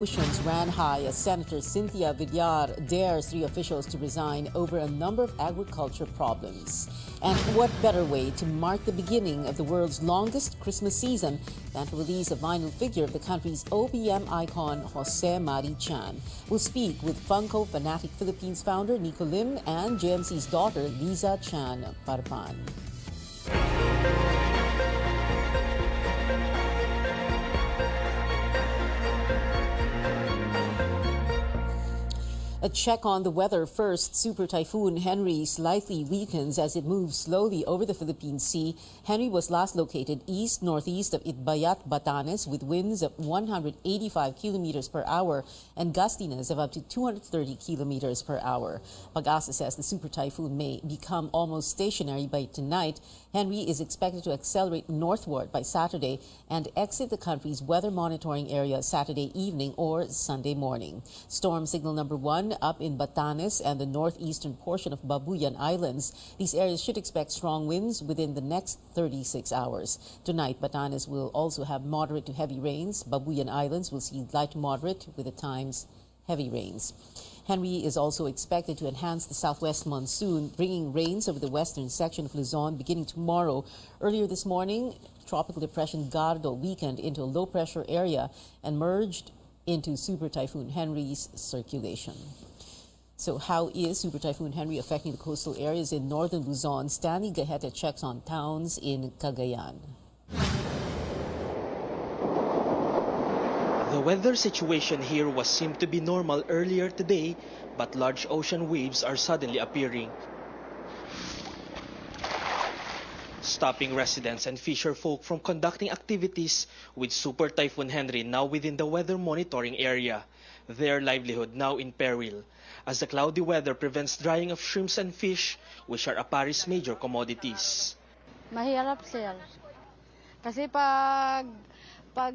Emotions ran high as Senator Cynthia Villar dares three officials to resign over a number of agriculture problems. And what better way to mark the beginning of the world's longest Christmas season than to release a vinyl figure of the country's OPM icon, Jose Mari Chan. We'll speak with Funko Fanatic Philippines founder Nico Lim and JMC's daughter, Liza Chan Parpan. A check on the weather first. Super Typhoon Henry slightly weakens as it moves slowly over the Philippine Sea. Henry was last located east-northeast of Itbayat, Batanes with winds of 185 kilometers per hour and gustiness of up to 230 kilometers per hour. Pag-asa says the Super Typhoon may become almost stationary by tonight. Henry is expected to accelerate northward by Saturday and exit the country's weather monitoring area Saturday evening or Sunday morning. Storm signal number 1 up in Batanes and the northeastern portion of Babuyan Islands. These areas should expect strong winds within the next 36 hours. Tonight, Batanes will also have moderate to heavy rains. Babuyan Islands will see light to moderate with at times heavy rains. Henry is also expected to enhance the southwest monsoon, bringing rains over the western section of Luzon beginning tomorrow. Earlier this morning, Tropical Depression Gardo weakened into a low-pressure area and merged into Super Typhoon Henry's circulation. So how is Super Typhoon Henry affecting the coastal areas in northern Luzon? Stanley Gaheta checks on towns in Cagayan. The weather situation here was seemed to be normal earlier today, but large ocean waves are suddenly appearing, stopping residents and fisher folk from conducting activities with Super Typhoon Henry now within the weather monitoring area. Their livelihood now in peril, as the cloudy weather prevents drying of shrimps and fish, which are Aparis major commodities. Mahirap, sir. Kasi pag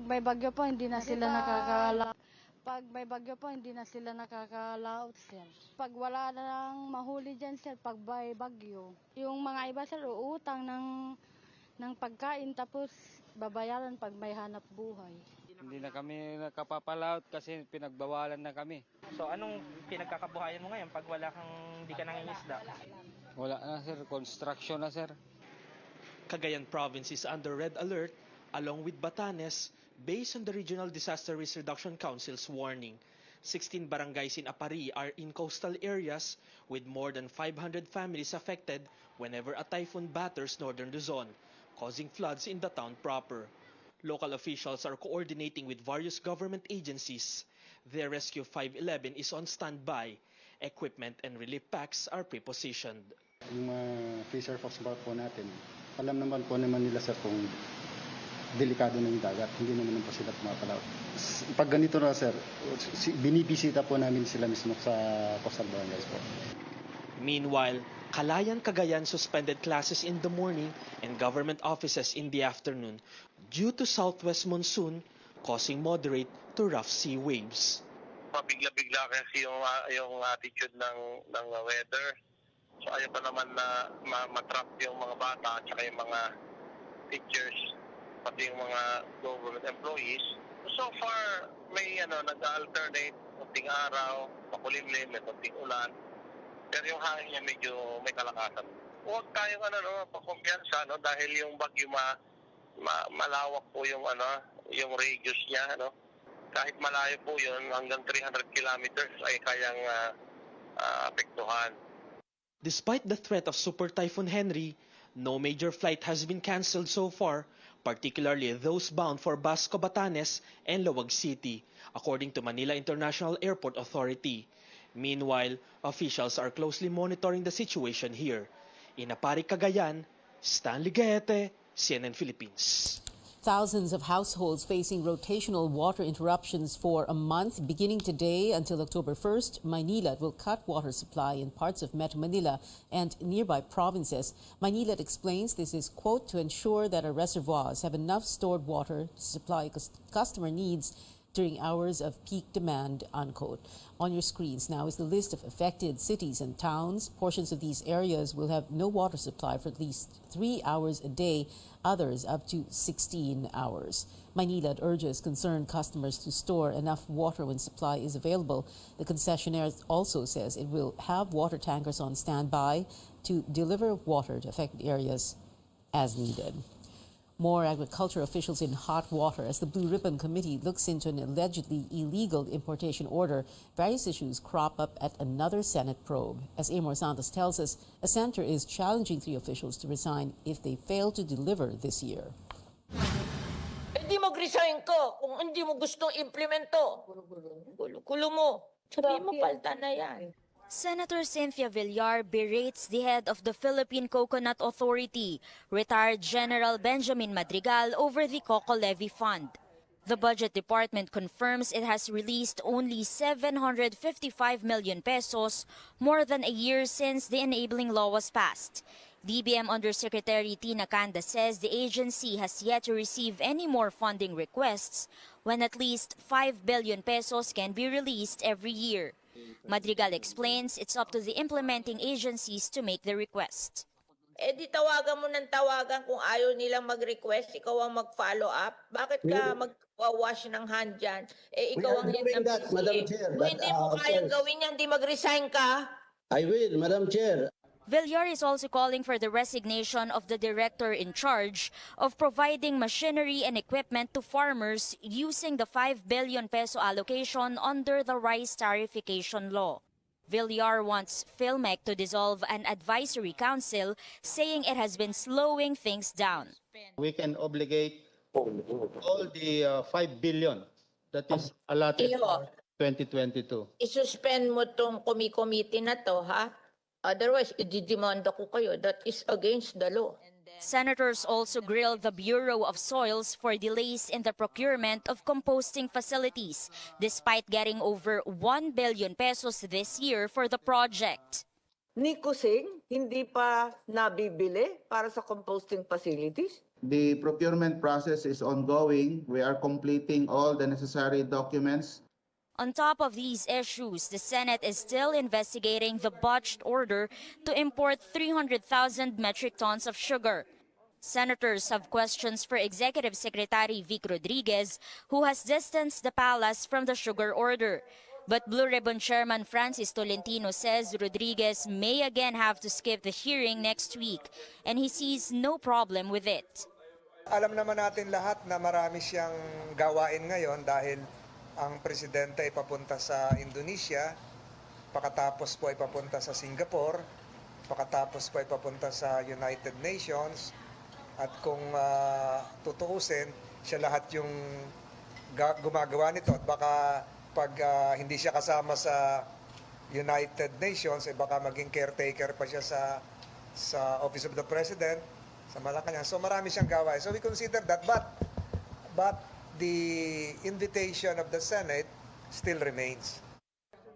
may bagyo po, hindi na sila nakakalaot. Pag may bagyo po, hindi na sila nakakalaot, sir. Pag wala na nang mahuli dyan, sir, pag may bagyo. Yung mga iba, sir, uutang ng pagkain, tapos babayaran pag may hanap buhay. Hindi na kami nakapapalaot kasi pinagbawalan na kami. So anong pinagkakabuhayan mo ngayon pag hindi ka nangingisda? Wala na, sir. Construction na, sir. Cagayan province is under red alert along with Batanes based on the Regional Disaster Risk Reduction Council's warning. 16 barangays in Apari are in coastal areas with more than 500 families affected whenever a typhoon batters northern Luzon, causing floods in the town proper. Local officials are coordinating with various government agencies. Their Rescue 511 is on standby. Equipment and relief packs are pre-positioned. Yung fisher folks po natin, alam naman po nila sir kung delikado na yung dagat. Hindi naman po sila pumapalaot. Pag ganito na sir, binibisita po namin sila mismo sa coastal barangays po. Meanwhile, Calayan, Cagayan suspended classes in the morning and government offices in the afternoon due to southwest monsoon causing moderate to rough sea waves. Pabigla-bigla kasi yung attitude ng weather. So ayaw pa naman na matrap yung mga bata at saka yung mga teachers, pati yung mga government employees. So far, may nag-alternate, kunting araw, makulimlim, may kunting ulan. Pero yung hangin niya medyo may kalakasan. Huwag tayong pakumpiyansa dahil yung bagyo malawak po yung radius niya, Kahit malayo po yun, hanggang 300 kilometers ay kayang apektuhan. Despite the threat of Super Typhoon Henry, no major flight has been cancelled so far, particularly those bound for Basco, Batanes and Luwag City, according to Manila International Airport Authority. Meanwhile, officials are closely monitoring the situation here. In Apari, Cagayan, Stanley Gaete, CNN Philippines. Thousands of households facing rotational water interruptions for a month. Beginning today until October 1st, Maynilad will cut water supply in parts of Metro Manila and nearby provinces. Maynilad explains this is, quote, to ensure that our reservoirs have enough stored water to supply customer needs during hours of peak demand, unquote. On your screens now is the list of affected cities and towns. Portions of these areas will have no water supply for at least 3 hours a day, others up to 16 hours. Maynilad urges concerned customers to store enough water when supply is available. The concessionaire also says it will have water tankers on standby to deliver water to affected areas as needed. More agriculture officials in hot water as the Blue Ribbon Committee looks into an allegedly illegal importation order. Various issues crop up at another Senate probe. As Amor Santos tells us, a senator is challenging 3 officials to resign if they fail to deliver this year. Hindi mag-resign ka kung hindi mo gustong implemento. Gulo mo. Sabihin mo, palta na yan. Senator Cynthia Villar berates the head of the Philippine Coconut Authority, retired General Benjamin Madrigal, over the Coco Levy Fund. The Budget Department confirms it has released only 755 million pesos, more than a year since the enabling law was passed. DBM Undersecretary Tina Canda says the agency has yet to receive any more funding requests when at least 5 billion pesos can be released every year. Madrigal explains it's up to the implementing agencies to make the request. Eh di tawagan mo ng tawagan kung ayaw nilang mag-request, ikaw ang mag-follow up. Bakit ka mag-wash ng hand dyan? Eh ikaw ang head ng PCA. Madam Chair, Kung hindi mo kayang gawin yan, di mag-resign ka. I will, Madam Chair. Villar is also calling for the resignation of the director in charge of providing machinery and equipment to farmers using the 5 billion peso allocation under the rice tariffication law. Villar wants PhilMec to dissolve an advisory council, saying it has been slowing things down. We can obligate all the 5 billion that is allotted for 2022. I-suspend mo tong committee na to, ha? Otherwise, ididemanda ko kayo. That is against the law. Senators also grilled the Bureau of Soils for delays in the procurement of composting facilities, despite getting over 1 billion pesos this year for the project. Ni Kusing, hindi pa nabibili para sa composting facilities? The procurement process is ongoing. We are completing all the necessary documents. On top of these issues, the Senate is still investigating the botched order to import 300,000 metric tons of sugar. Senators have questions for Executive Secretary Vic Rodriguez, who has distanced the palace from the sugar order. But Blue Ribbon Chairman Francis Tolentino says Rodriguez may again have to skip the hearing next week, and he sees no problem with it. Alam naman natin lahat na marami siyang gawain ngayon dahil ang presidente ay papunta sa Indonesia, pakatapos po ay papunta sa Singapore, pakatapos po ay papunta sa United Nations, at kung tutuusin, siya lahat yung gumagawa nito. At baka pag hindi siya kasama sa United Nations, eh baka maging caretaker pa siya sa Office of the President, sa Malacanang. So marami siyang gawain. So we consider that, but the invitation of the Senate still remains.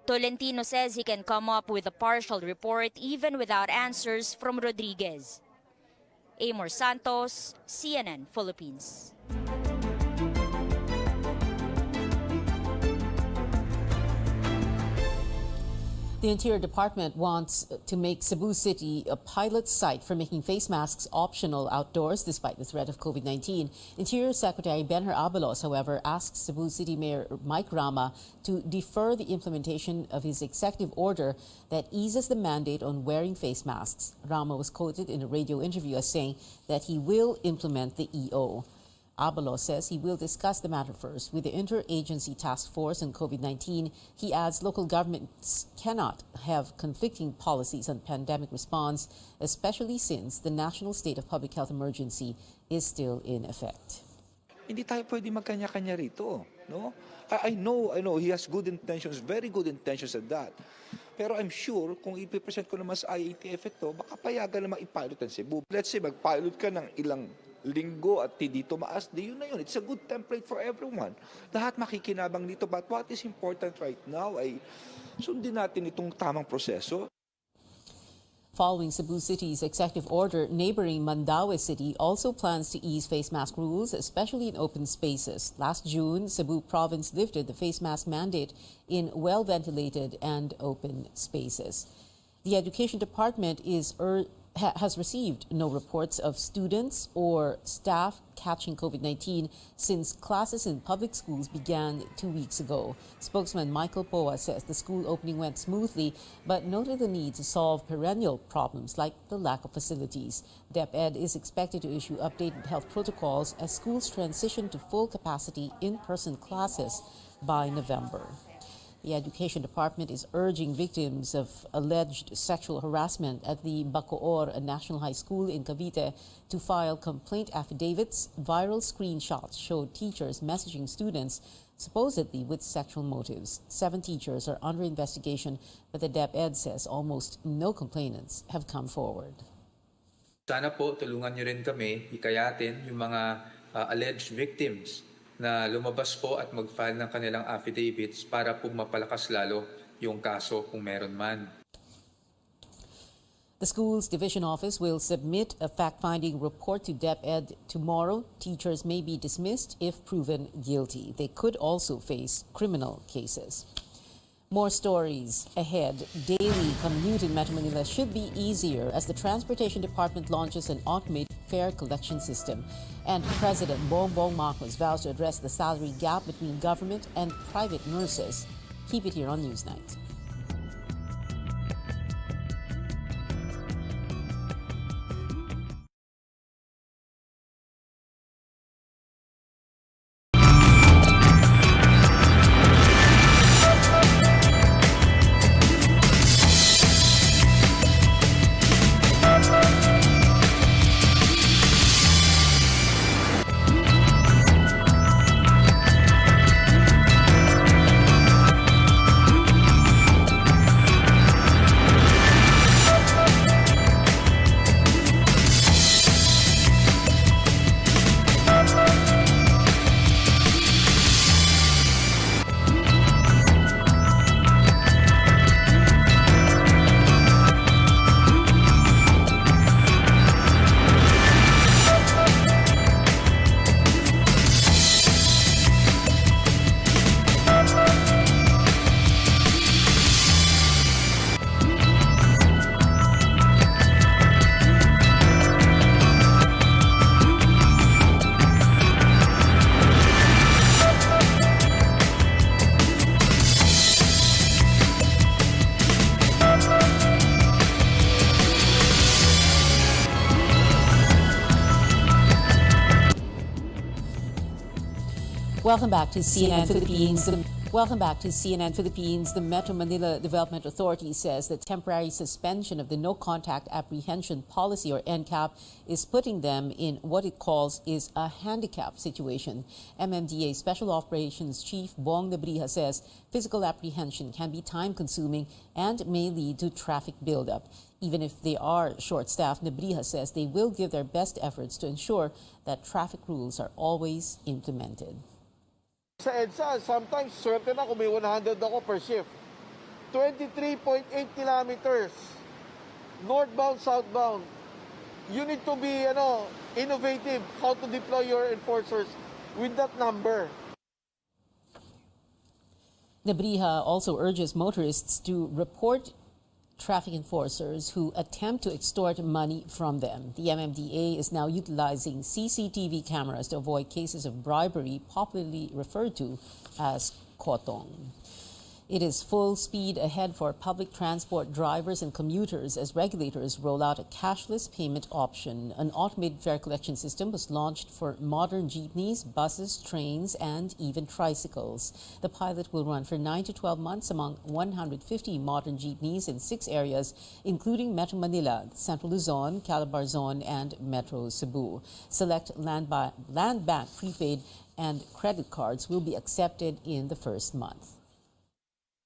Tolentino says he can come up with a partial report even without answers from Rodriguez. Amor Santos, CNN Philippines. The Interior Department wants to make Cebu City a pilot site for making face masks optional outdoors despite the threat of COVID-19. Interior Secretary Benher Abalos, however, asks Cebu City Mayor Mike Rama to defer the implementation of his executive order that eases the mandate on wearing face masks. Rama was quoted in a radio interview as saying that he will implement the EO. Abalos says he will discuss the matter first with the Interagency Task Force on COVID-19. He adds local governments cannot have conflicting policies on pandemic response, especially since the national state of public health emergency is still in effect. Hindi tayo pwede magkanya-kanya rito, no? I know he has good intentions, very good intentions at that. Pero I'm sure kung ipipresent ko naman sa IATF ito, baka payagan naman ipilot ang Cebu. Let's say magpilot ka ng ilang linggo at hindi tumaas, di yun na yun. It's a good template for everyone. Lahat makikinabang dito. But what is important right now ay sundin natin itong tamang proseso. Following Cebu City's executive order, neighboring Mandaue City also plans to ease face mask rules, especially in open spaces. Last June, Cebu province lifted the face mask mandate in well-ventilated and open spaces. The Education Department has received no reports of students or staff catching COVID-19 since classes in public schools began 2 weeks ago. Spokesman Michael Poa says the school opening went smoothly, but noted the need to solve perennial problems like the lack of facilities. DepEd is expected to issue updated health protocols as schools transition to full capacity in-person classes by November. The Education Department is urging victims of alleged sexual harassment at the Bacoor, a national high school in Cavite, to file complaint affidavits. Viral screenshots showed teachers messaging students supposedly with sexual motives. 7 teachers are under investigation, but the DepEd says almost no complainants have come forward. Sana po tulungan niyo rin kami hikayatin yung mga alleged victims na lumabas po at mag-file ng kanilang affidavits para po mapalakas lalo yung kaso kung meron man. The school's division office will submit a fact-finding report to DepEd tomorrow. Teachers may be dismissed if proven guilty. They could also face criminal cases. More stories ahead. Daily commute in Metro Manila should be easier as the Transportation Department launches an automated fare collection system. And President Bongbong Marcos vows to address the salary gap between government and private nurses. Keep it here on Newsnight. Welcome back to CNN Philippines. Welcome back to CNN Philippines. The Metro Manila Development Authority says the temporary suspension of the no contact apprehension policy, or NCAP, is putting them in what it calls is a handicap situation. MMDA Special Operations Chief Bong Nebrija says physical apprehension can be time consuming and may lead to traffic buildup. Even if they are short-staffed, Nebrija says they will give their best efforts to ensure that traffic rules are always implemented. Sa EDSA, sometimes swerte na kung may 100 ako per shift. 23.8 kilometers, northbound, southbound. You need to be innovative how to deploy your enforcers with that number. Nebrija also urges motorists to report traffic enforcers who attempt to extort money from them. The MMDA is now utilizing CCTV cameras to avoid cases of bribery, popularly referred to as kotong. It is full speed ahead for public transport drivers and commuters as regulators roll out a cashless payment option. An automated fare collection system was launched for modern jeepneys, buses, trains, and even tricycles. The pilot will run for 9 to 12 months among 150 modern jeepneys in 6 areas, including Metro Manila, Central Luzon, Calabarzon, and Metro Cebu. Select land bank prepaid and credit cards will be accepted in the first month.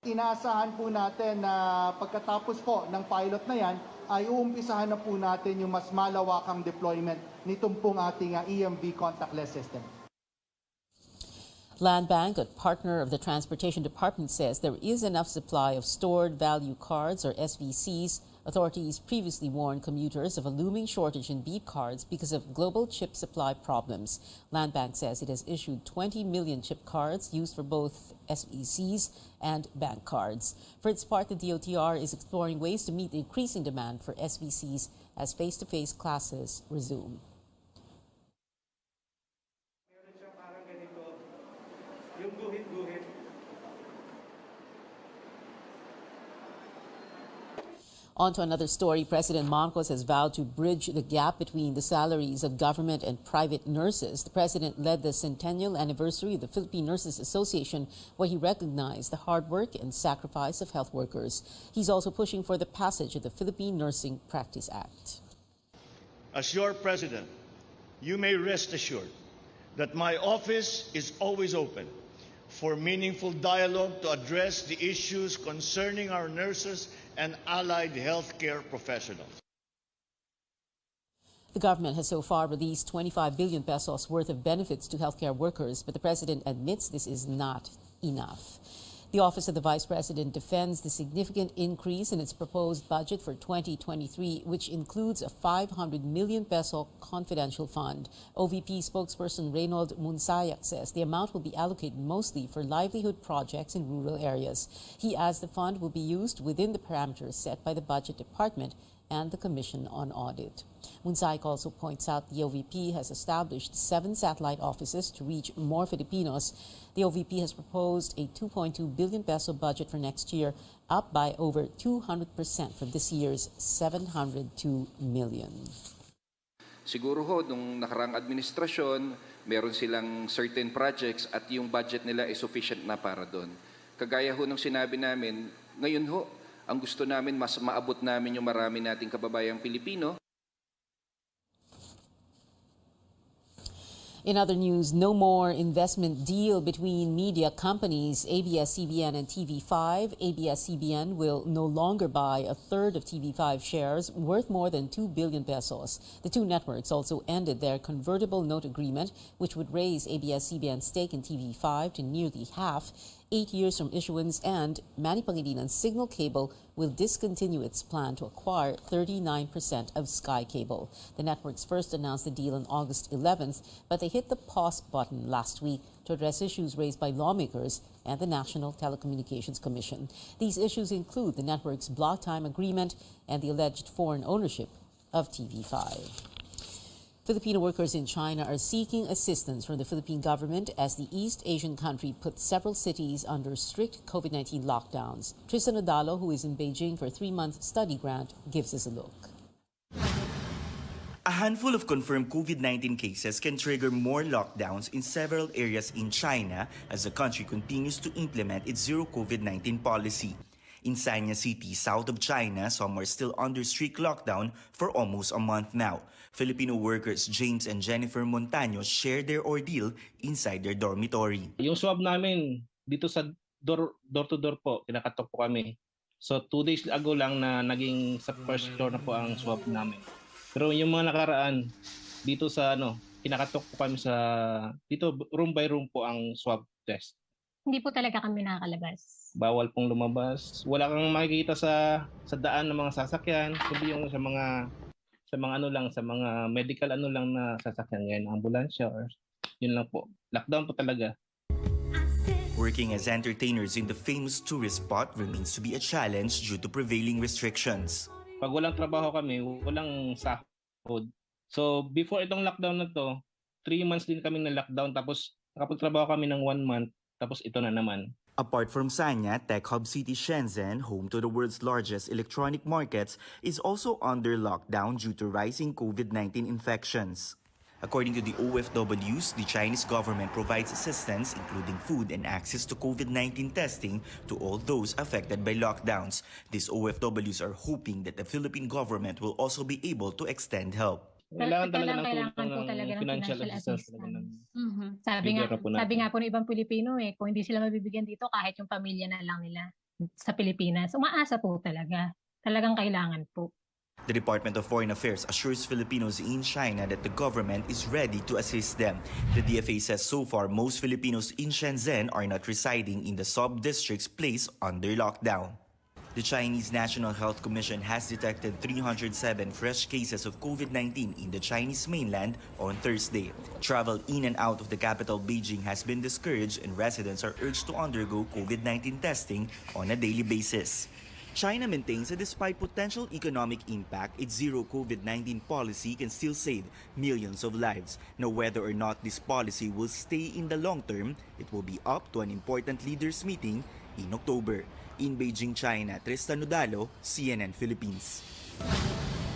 Inaasahan po natin na pagkatapos po ng pilot na yan, ay uumpisahan na po natin yung mas malawakang deployment nitong pong ating EMV contactless system. Land Bank, a partner of the Transportation Department, says there is enough supply of stored value cards, or SVCs, Authorities previously warned commuters of a looming shortage in beep cards because of global chip supply problems. Land Bank says it has issued 20 million chip cards used for both SVCs and bank cards. For its part, the DOTR is exploring ways to meet the increasing demand for SVCs as face-to-face classes resume. On to another story. President Marcos has vowed to bridge the gap between the salaries of government and private nurses. The president led the centennial anniversary of the Philippine Nurses Association, where he recognized the hard work and sacrifice of health workers. He's also pushing for the passage of the Philippine Nursing Practice Act. As your president, you may rest assured that my office is always open for meaningful dialogue to address the issues concerning our nurses and allied healthcare professionals. The government has so far released 25 billion pesos worth of benefits to healthcare workers, but the president admits this is not enough. The Office of the Vice President defends the significant increase in its proposed budget for 2023, which includes a 500 million peso confidential fund. OVP spokesperson Reynold Munsayak says the amount will be allocated mostly for livelihood projects in rural areas. He adds the fund will be used within the parameters set by the Budget Department and the Commission on Audit. Munsayak also points out the OVP has established 7 satellite offices to reach more Filipinos. The OVP has proposed a 2.2 billion peso budget for next year, up by over 200% from this year's 702 million. Siguro ho, nung nakarang administrasyon, meron silang certain projects at yung budget nila ay sufficient na para doon. Kagaya ho nung sinabi namin, ngayon ho, ang gusto namin, mas maabot namin yung marami nating kababayang Pilipino. In other news, no more investment deal between media companies ABS-CBN and TV5. ABS-CBN will no longer buy a third of TV5 shares worth more than 2 billion pesos. The two networks also ended their convertible note agreement, which would raise ABS-CBN's stake in TV5 to nearly half. 8 years from issuance, and Manny Pangilinan Signal Cable will discontinue its plan to acquire 39% of Sky Cable. The networks first announced the deal on August 11th, but they hit the pause button last week to address issues raised by lawmakers and the National Telecommunications Commission. These issues include the network's block time agreement and the alleged foreign ownership of TV5. Filipino workers in China are seeking assistance from the Philippine government as the East Asian country put several cities under strict COVID-19 lockdowns. Tristan Odalo, who is in Beijing for a 3-month study grant, gives us a look. A handful of confirmed COVID-19 cases can trigger more lockdowns in several areas in China as the country continues to implement its zero COVID-19 policy. In Sanya City, south of China, some are still under strict lockdown for almost a month now. Filipino workers James and Jennifer Montaño share their ordeal inside their dormitory. Yung swab namin dito sa door-to-door po, kinakatok po kami. So 2 days ago lang na naging sa first floor na po ang swab namin. Pero yung mga nakaraan dito sa kinakatok po kami sa dito room by room po ang swab test. Hindi po talaga kami nakakalabas. Bawal pong lumabas. Wala kang makikita sa daan ng mga sasakyan, kundi yung sa mga sa mga medical na sasakyan ngayon, ambulansya or yun lang po. Lockdown po talaga. Working as entertainers in the famous tourist spot remains to be a challenge due to prevailing restrictions. Pag walang trabaho kami, walang sahod. So before itong lockdown na to, 3 months din kami na lockdown, tapos nakapagtrabaho kami ng 1 month, tapos ito na naman. Apart from Sanya, tech hub city Shenzhen, home to the world's largest electronic markets, is also under lockdown due to rising COVID-19 infections. According to the OFWs, the Chinese government provides assistance, including food and access to COVID-19 testing, to all those affected by lockdowns. These OFWs are hoping that the Philippine government will also be able to extend help. Kailangan po talaga ng financial assistance. Sabi nga po ng ibang Pilipino kung hindi sila mabibigyan dito kahit yung pamilya na lang nila sa Pilipinas, umaasa po talaga. Talagang kailangan po. The Department of Foreign Affairs assures Filipinos in China that the government is ready to assist them. The DFA says so far most Filipinos in Shenzhen are not residing in the sub-districts placed under lockdown. The Chinese National Health Commission has detected 307 fresh cases of COVID-19 in the Chinese mainland on Thursday. Travel in and out of the capital Beijing has been discouraged and residents are urged to undergo COVID-19 testing on a daily basis. China maintains that despite potential economic impact, its zero COVID-19 policy can still save millions of lives. Now, whether or not this policy will stay in the long term, it will be up to an important leaders meeting in October. In Beijing, China, Tristan Nodalo, CNN Philippines.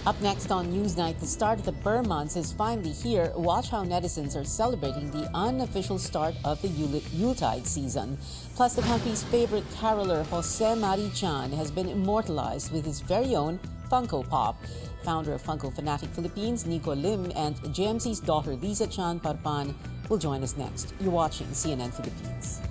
Up next on Newsnight, the start of the Burr months is finally here. Watch how netizens are celebrating the unofficial start of the Yuletide season. Plus, the country's favorite caroler, Jose Mari Chan, has been immortalized with his very own Funko Pop. Founder of Funko Fanatic Philippines, Nico Lim, and JMC's daughter, Lisa Chan Parpan, will join us next. You're watching CNN Philippines.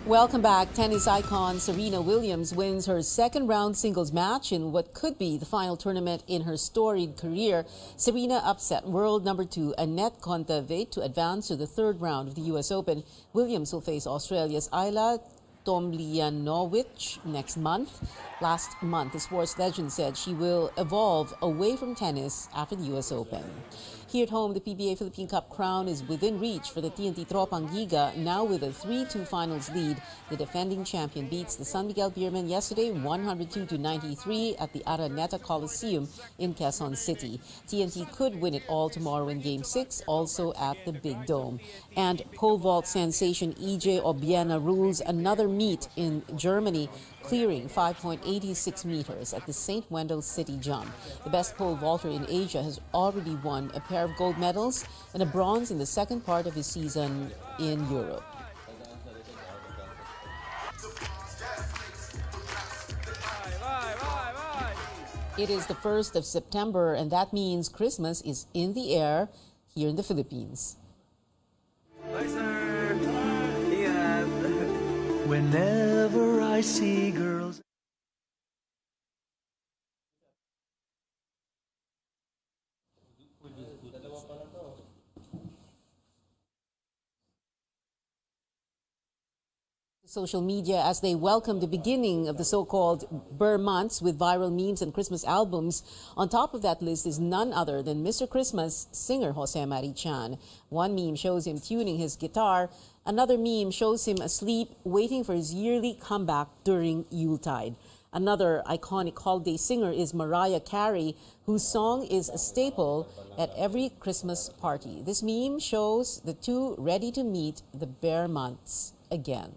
Welcome back. Tennis icon Serena Williams wins her second round singles match in what could be the final tournament in her storied career. Serena upset world number 2 Anett Kontaveit to advance to the third round of the U.S. Open. Williams will face Australia's Ayla Tomljanovic next month. Last month, the sports legend said she will evolve away from tennis after the U.S. Open. Here at home, the PBA Philippine Cup crown is within reach for the TNT Tropang Giga. Now with a 3-2 finals lead, the defending champion beats the San Miguel Beermen yesterday 102-93 at the Araneta Coliseum in Quezon City. TNT could win it all tomorrow in Game 6, also at the Big Dome. And pole vault sensation EJ Obiena rules another meet in Germany, clearing 5.86 meters at the St. Wendell City Jump. The best pole vaulter in Asia has already won a pair of gold medals and a bronze in the second part of his season in Europe. It is the 1st of September, and that means Christmas is in the air here in the Philippines. Bye, sir. Whenever I see girls. Social media as they welcome the beginning of the so-called Burr months with viral memes and Christmas albums. On top of that list is none other than Mr. Christmas singer Jose Mari Chan. One meme shows him tuning his guitar. Another meme shows him asleep, waiting for his yearly comeback during Yuletide. Another iconic holiday singer is Mariah Carey, whose song is a staple at every Christmas party. This meme shows the two ready to meet the Burr months again.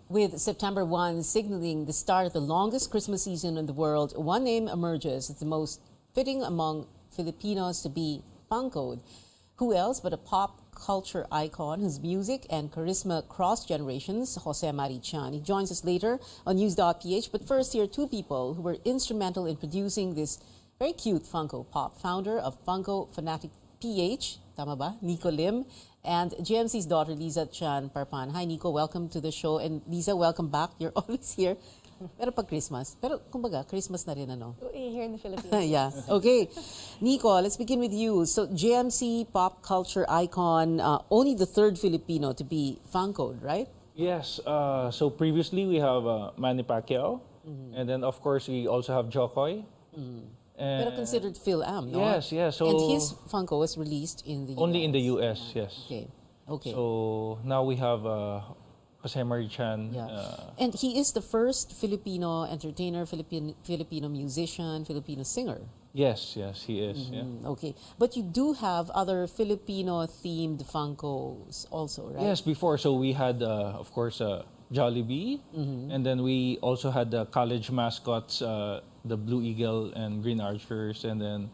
With September 1 signaling the start of the longest Christmas season in the world, one name emerges as the most fitting among Filipinos to be Funko'd. Who else but a pop culture icon whose music and charisma cross generations, Jose Marichan. He joins us later on News.ph. But first, here are two people who were instrumental in producing this very cute Funko Pop. Founder of Funko Fanatic PH, tama ba? Nico Lim, and GMC's daughter, Liza Chan Parpan. Hi, Nico. Welcome to the show. And Liza, welcome back. You're always here. Pero pag Christmas. Pero kumbaga, Christmas na rin, ano? Here in the Philippines. Yeah. Okay. Nico, let's begin with you. So, GMC pop culture icon, only the third Filipino to be Funko'd, right? Yes. So previously we have Manny Pacquiao, and then of course we also have Jokoy. Pero considered Phil-Am, no? Yes, yes. So and his Funko was released in the US. only in the US, yes. Okay. Okay. So now we have Jose Marichan. And he is the first Filipino entertainer, Filipino musician, Filipino singer. Yes, yes, he is. Yeah. Okay. But you do have other Filipino-themed Funkos also, right? Yes, before. So we had, of course, Jollibee, and then we also had the college mascots, the Blue Eagle and Green Archers, and then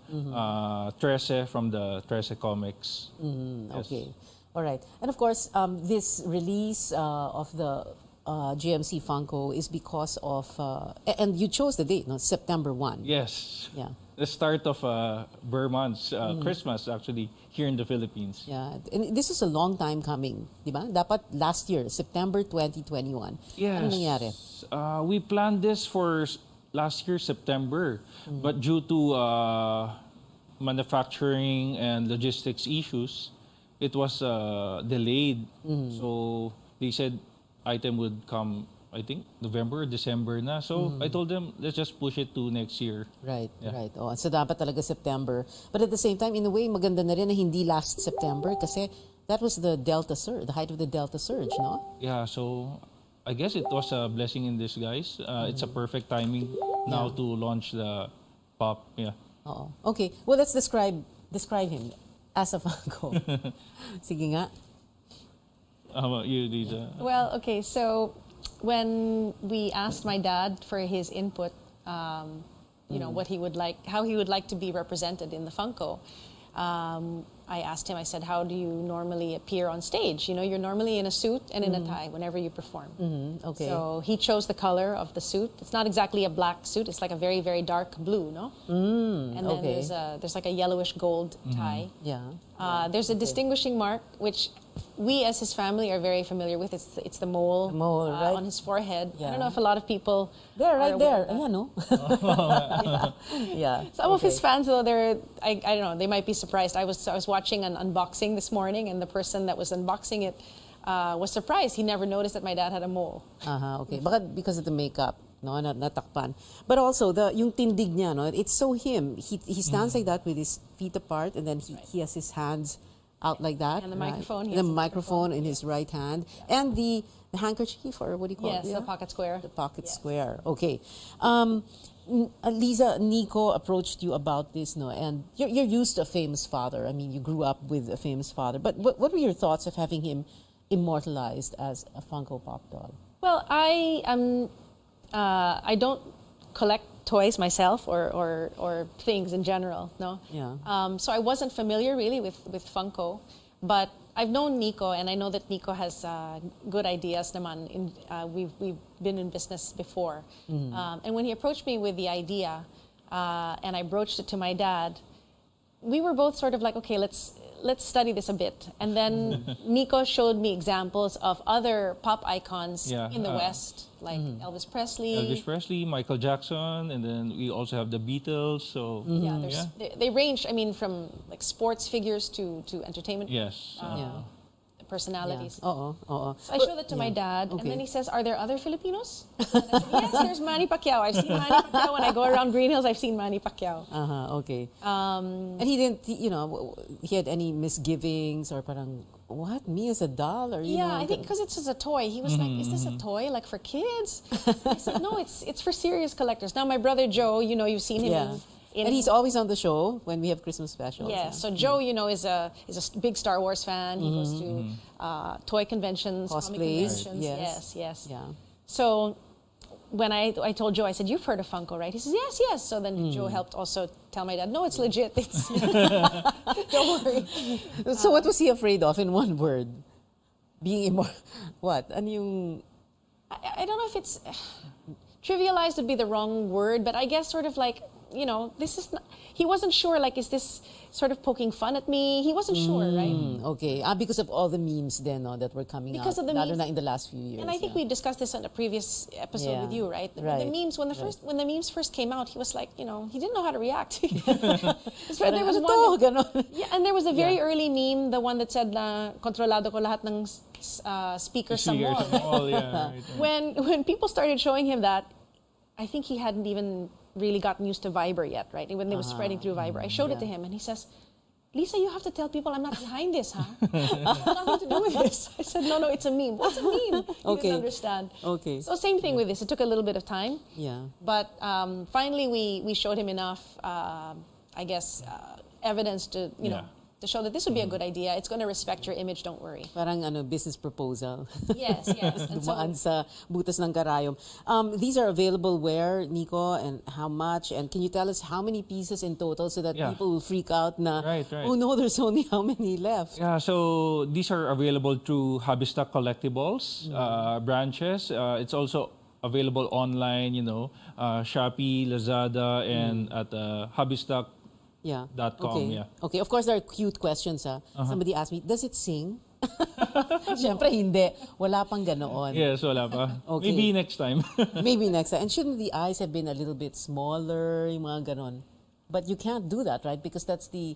Trece from the Trece Comics. Yes. Okay. All right. And of course, this release of the GMC Funko is because of, and you chose the date, no? September 1. Yes. Yeah. The start of Burman's Christmas, actually, here in the Philippines. Yeah. And this is a long time coming, di ba? Dapat last year, September 2021. Yes. Ano nangyari? We planned this for last year, September. But due to manufacturing and logistics issues, it was delayed. So they said item would come, I think, November or December na. So I told them, let's just push it to next year. Right, right. Oh, so dapat talaga September. But at the same time, in a way, maganda na rin na hindi last September kasi that was the Delta surge, the height of the Delta surge, no? Yeah, so I guess it was a blessing in disguise. It's a perfect timing now to launch the pop. Yeah. Okay. Well, let's describe him as a Funko. Sige nga. How about you, Liza? Well, okay, so when we asked my dad for his input, you know, what he would like, how he would like to be represented in the Funko, I asked him, I said, how do you normally appear on stage? You know, you're normally in a suit and in a tie whenever you perform. Okay. So he chose the color of the suit. It's not exactly a black suit. It's like a very, very dark blue, no? And then there's like a yellowish gold tie. Yeah. There's a distinguishing mark, which we as his family are very familiar with. It's the mole, right? on his forehead. Yeah. I don't know if a lot of people there, right are there. aware of that. No? Yeah. Some of his fans, though, I don't know, they might be surprised. I was watching an unboxing this morning, and the person that was unboxing it was surprised. He never noticed that my dad had a mole. Okay. Baka because of the makeup, no, natakpan. But also yung tindig niya, no, it's so him. He stands like that with his feet apart, and then he has his hands out like that. And the microphone. The microphone in his right hand, and the handkerchief, or what do you call it? Yes, the pocket square. The pocket square. Okay. Liza, Nico approached you about this, no? And you're used to a famous father. I mean, you grew up with a famous father. But what were your thoughts of having him immortalized as a Funko Pop doll? Well, I don't collect toys myself or things in general, no? Yeah. So I wasn't familiar really with Funko, but I've known Nico, and I know that Nico has good ideas naman. We've been in business before. And when he approached me with the idea, and I broached it to my dad, we were both sort of like, okay, let's study this a bit. And then Nico showed me examples of other pop icons in the West, like Elvis Presley, Michael Jackson, and then we also have the Beatles. So they range. I mean, from like sports figures to entertainment. Yes. Personalities. So I showed that to my dad, and then he says, "Are there other Filipinos?" And I said, yes, there's Manny Pacquiao. I've seen Manny Pacquiao when I go around Green Hills. I've seen Manny Pacquiao. Okay. And he didn't, he had any misgivings or parang, what, me as a doll? Or I think because it's just a toy. He was like, "Is this a toy like for kids?" I said, "No, it's for serious collectors." Now my brother Joe, you've seen him. And he's always on the show when we have Christmas specials. Yeah, so Joe, is a big Star Wars fan. He goes to toy conventions, comic cosplays. conventions. Yes. Yeah. So when I told Joe, I said, "You've heard of Funko, right?" He says, "Yes, yes." So then Joe helped also tell my dad, "No, it's legit. It's don't worry." So what was he afraid of in one word? Being what? Ano yung... I don't know if it's trivialized would be the wrong word, but I guess sort of like, you know, this is not, he wasn't sure, like, is this sort of poking fun at me? He wasn't sure, right? Okay. Because of all the memes then that were coming Because out. of the lalo memes. na in the last few years. And I think we discussed this on a previous episode with you, right? The memes, when the memes first came out, he was like, you know, he didn't know how to react. So there was one and there was a very early meme, the one that said na kontrolado ko lahat ng speakers sa mall. When people started showing him that, I think he hadn't even really gotten used to Viber yet, right? When they were spreading through Viber, I showed it to him and he says, "Lisa, you have to tell people I'm not behind this, huh? Nothing to do with this." I said, no, it's a meme. What's a meme? He didn't understand. Okay. So same thing with this. It took a little bit of time. Yeah. But finally we showed him enough, I guess, evidence to, you know, to show that this would be a good idea. It's going to respect your image, don't worry. Parang business proposal. Yes. And Dumaan sa butas ng karayom. These are available where, Nico, and how much? And can you tell us how many pieces in total so that people will freak out na, oh no, there's only how many left? Yeah, so these are available through Habistack Collectibles branches. It's also available online, you know, Shopee, Lazada, and at Habistack. .com. Okay, of course there are cute questions. Somebody asked me, does it sing? Siyempre hindi. Wala pang ganoon. Yes, wala pa. Okay. Maybe next time. Maybe next time. And shouldn't the eyes have been a little bit smaller, yung mga ganon? But you can't do that, right? Because that's the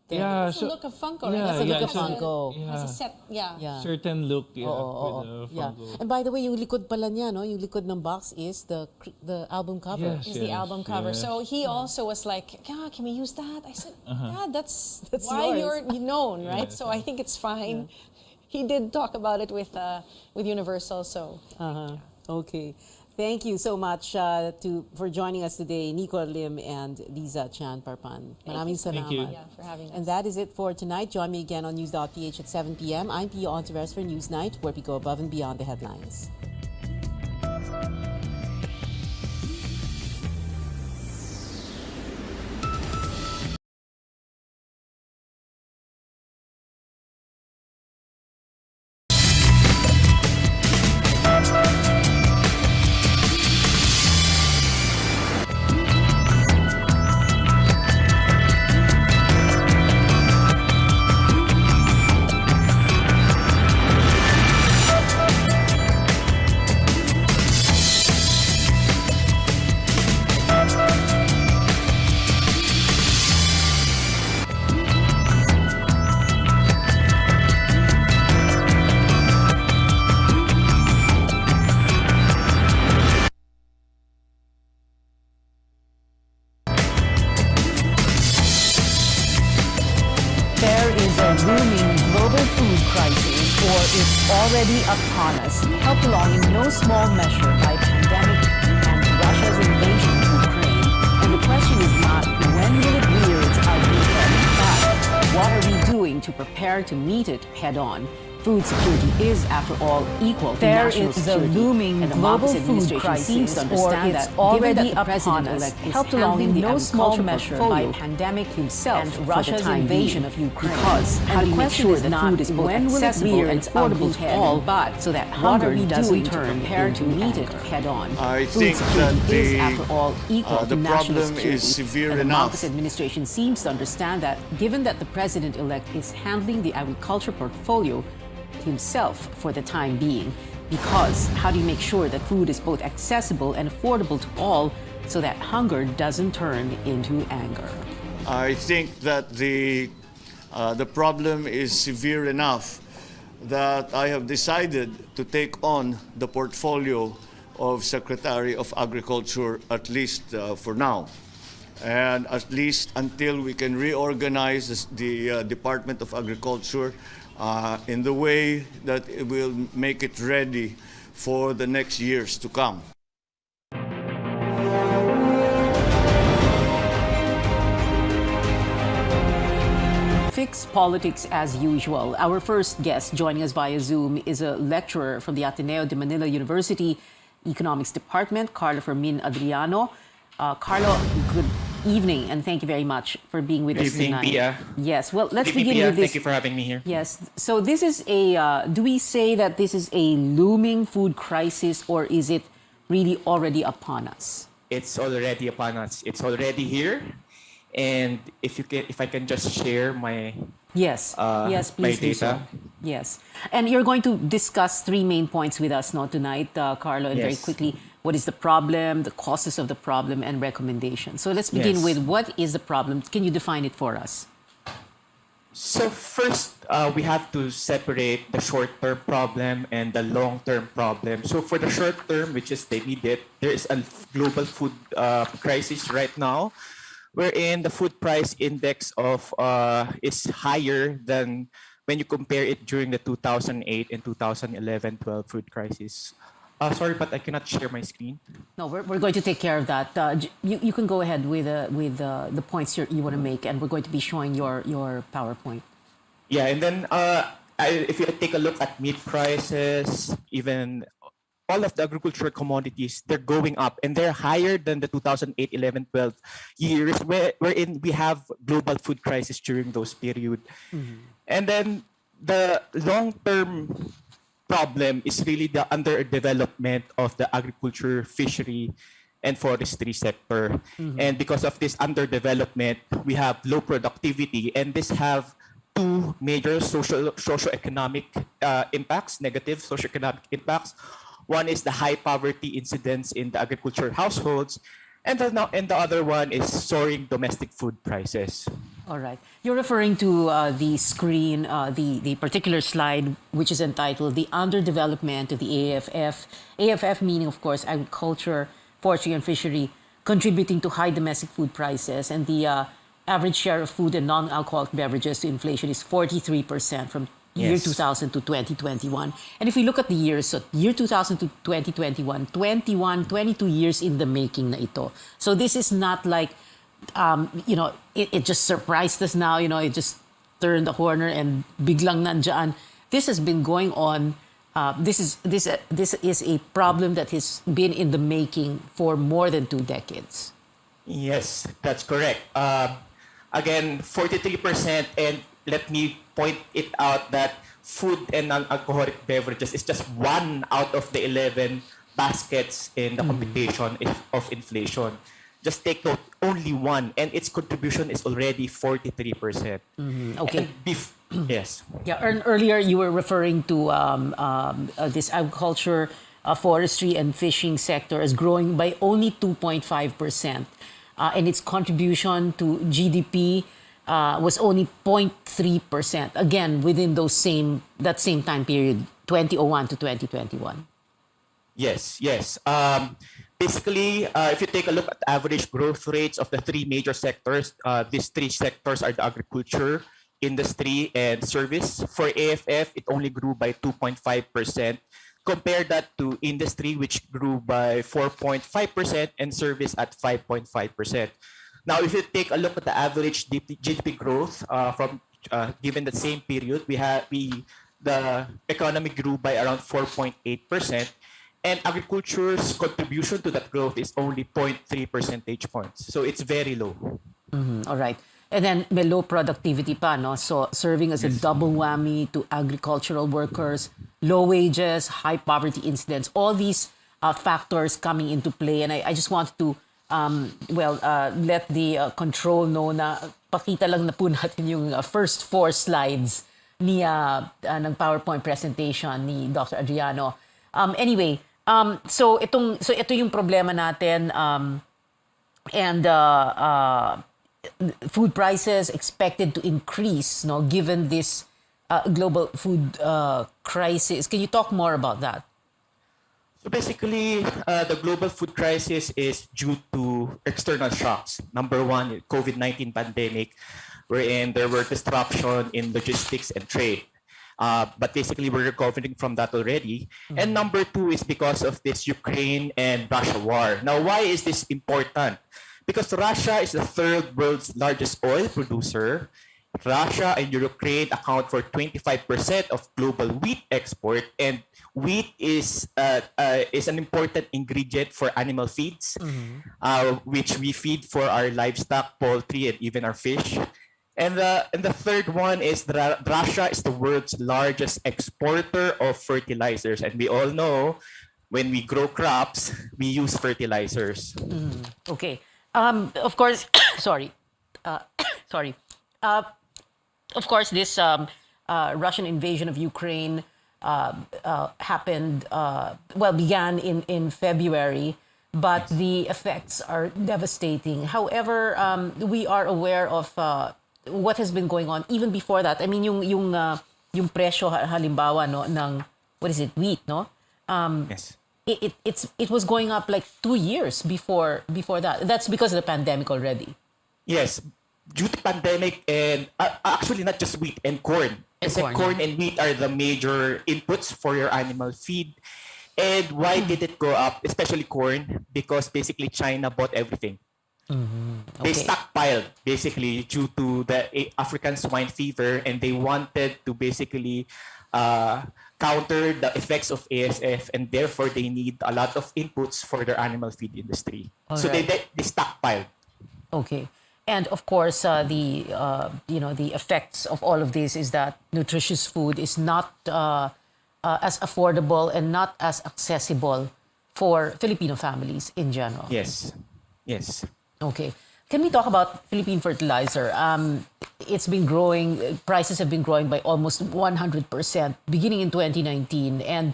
that's the look of Funko, right? That's the look of Funko. Has a set, certain look, with Funko. And by the way, yung likod pala niya, no? Yung likod ng box is the album cover. Is the album cover. So he also was like, "Yeah, can we use that?" I said, "Yeah, that's why yours. you're known, right?" So I think it's fine. He did talk about it with Universal, so. Okay. Thank you so much for joining us today, Nico Lim and Liza Chan Parpan. Maraming salamat. Thank you. Yeah, for having us. And that is it for tonight. Join me again on News.ph at 7 p.m. I'm Pia Hontiveros for Newsnight, where we go above and beyond the headlines. Already upon us, helped along in no small measure by pandemic and Russia's invasion of Ukraine. And the question is not when will it rear its ugly head, but what are we doing to prepare to meet it head on? Food security is, after all, equal to national security. There is a looming global food crisis, or it's already upon us, helped along in no small measure by pandemic himself and Russia's invasion of Ukraine. Because how do you make sure that food is both accessible and affordable to all, but so that hunger doesn't turn into meet it head on? I Food think that security is, after all, equal to the national problem security. is severe And the enough. Marcos administration seems to understand that, given that the president-elect is handling the agriculture portfolio himself for the time being. Because how do you make sure that food is both accessible and affordable to all so that hunger doesn't turn into anger? I think that the problem is severe enough that I have decided to take on the portfolio of Secretary of Agriculture, at least for now. And at least until we can reorganize the Department of Agriculture in the way that it will make it ready for the next years to come. Fix politics as usual. Our first guest joining us via Zoom is a lecturer from the Ateneo de Manila University, Economics Department, Carlo Fermin Adriano. Carlo, good evening, and thank you very much for being with us tonight. Good evening, Pia. Yes, well, let's Good evening, begin Pia. with this. Thank you for having me here. Yes, so this is do we say that this is a looming food crisis, or is it really already upon us? It's already upon us. It's already here. And if I can just share my yes, my please do data. so. Yes, and you're going to discuss three main points with us, tonight, Carlo, and very Yes. quickly. What is the problem, the causes of the problem, and recommendations? So let's begin Yes. with what is the problem? Can you define it for us? So first, we have to separate the short-term problem and the long-term problem. So for the short term, which is the immediate, there is a global food crisis right now, wherein the food price index of is higher than when you compare it during the 2008 and 2011-12 food crisis. Sorry, but I cannot share my screen. No, we're going to take care of that. You can go ahead with the points you want to make, and we're going to be showing your PowerPoint. Yeah, and then if you take a look at meat prices, even all of the agricultural commodities, they're going up, and they're higher than the 2008, 11, 12 years, wherein we have global food crisis during those period. And then the long-term problem is really the underdevelopment of the agriculture, fishery, and forestry sector. And because of this underdevelopment, we have low productivity, and this have two major socio-economic impacts, negative socio-economic impacts. One is the high poverty incidence in the agriculture households, and the other one is soaring domestic food prices. All right. You're referring to the screen, the particular slide, which is entitled The Underdevelopment of the AFF. AFF meaning, of course, agriculture, forestry, and fishery, contributing to high domestic food prices. And the average share of food and non-alcoholic beverages to inflation is 43% from year Yes. 2000 to 2021. And if we look at the years, so year 2000 to 2021, 22 years in the making na ito. So this is not like, it just surprised us now, it just turned the corner and biglang nandyan. This has been going on. This is a problem that has been in the making for more than 2 decades. Yes, that's correct. Again, 43%, and let me point it out that food and non-alcoholic beverages is just one out of the 11 baskets in the computation of inflation. Just take note, only one, and its contribution is already 43%. Okay. Yes. Yeah, earlier you were referring to this agriculture, forestry, and fishing sector as growing by only 2.5%. And its contribution to GDP was only 0.3%. Again, within that same time period, 2001 to 2021. Yes. Basically, if you take a look at the average growth rates of the three major sectors, these three sectors are the agriculture, industry, and service. For AFF, it only grew by 2.5%. Compare that to industry, which grew by 4.5%, and service at 5.5%. Now, if you take a look at the average GDP growth from given the same period, the economy grew by around 4.8%, and agriculture's contribution to that growth is only 0.3 percentage points. So it's very low. All right. And then may low productivity pa, no? So serving as a double whammy to agricultural workers, low wages, high poverty incidence, all these factors coming into play. And I just want to, let the control know na pakita lang na po natin yung first 4 slides ng PowerPoint presentation ni Dr. Adriano. Anyway, so ito yung problema natin, and food prices expected to increase, no, given this global food crisis. Can you talk more about that? So basically, the global food crisis is due to external shocks. Number one, COVID-19 pandemic, wherein there were disruption in logistics and trade. But basically, we're recovering from that already. And number two is because of this Ukraine and Russia war. Now, why is this important? Because Russia is the third world's largest oil producer, Russia and Ukraine account for 25% of global wheat export, and wheat is an important ingredient for animal feeds, which we feed for our livestock, poultry, and even our fish. And the third one is that Russia is the world's largest exporter of fertilizers, and we all know when we grow crops, we use fertilizers. Okay. Of course, sorry. Sorry. Of course, this Russian invasion of Ukraine happened, began in February, but the effects are devastating. However, we are aware of what has been going on even before that. I mean, yung presyo halimbawa no ng what is it, wheat, no? Yes. It was going up like 2 years before that. That's because of the pandemic already. Yes, due to pandemic and actually not just wheat and corn. Kasi corn and wheat are the major inputs for your animal feed. And why did it go up, especially corn? Because basically China bought everything. They stockpiled basically due to the African swine fever, and they wanted to basically counter the effects of ASF, and therefore they need a lot of inputs for their animal feed industry. So they stockpiled. Okay. And of course, the effects of all of this is that nutritious food is not as affordable and not as accessible for Filipino families in general. Yes. Yes. Okay. Can we talk about Philippine fertilizer? It's been growing, prices have been growing by almost 100% beginning in 2019. And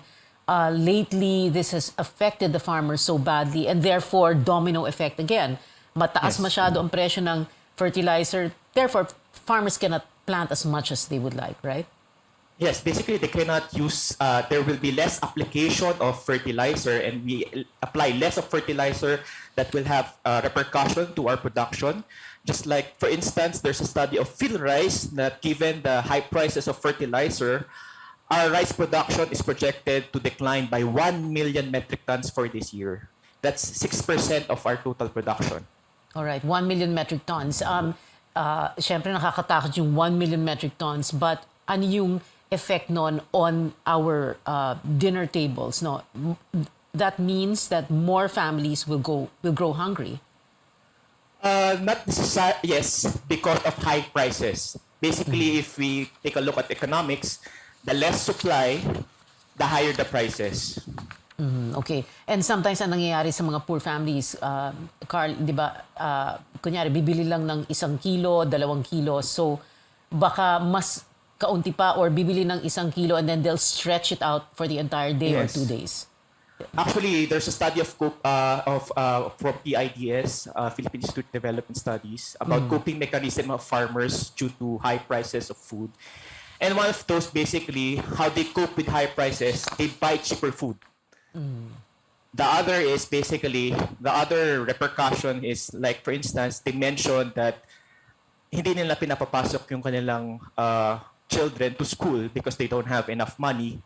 lately, this has affected the farmers so badly, and therefore, domino effect again. Mataas masyado ang presyo ng fertilizer. Therefore, farmers cannot plant as much as they would like, right? Yes, basically they cannot use, there will be less application of fertilizer, and we apply less of fertilizer that will have repercussion to our production. Just like, for instance, there's a study of field rice that given the high prices of fertilizer, our rice production is projected to decline by 1 million metric tons for this year. That's 6% of our total production. All right, 1 million metric tons. Siyempre nakakatakot yung 1 million metric tons, but ano yung effect nun on our dinner tables? No, that means that more families will grow hungry. Not necessarily, yes, because of high prices. Basically, if we take a look at economics, the less supply, the higher the prices. Okay. And sometimes ang nangyayari sa mga poor families, Carl, di ba, kunyari, bibili lang ng 1 kilo, 2 kilo, so baka mas kaunti pa, or bibili ng 1 kilo and then they'll stretch it out for the entire day or 2 days. Actually, there's a study from PIDS, Philippine Institute of Development Studies, about coping mechanism of farmers due to high prices of food. And one of those, basically, how they cope with high prices, they buy cheaper food. The other is basically, the other repercussion is, like, for instance, they mentioned that hindi nila pinapapasok yung kanilang children to school because they don't have enough money,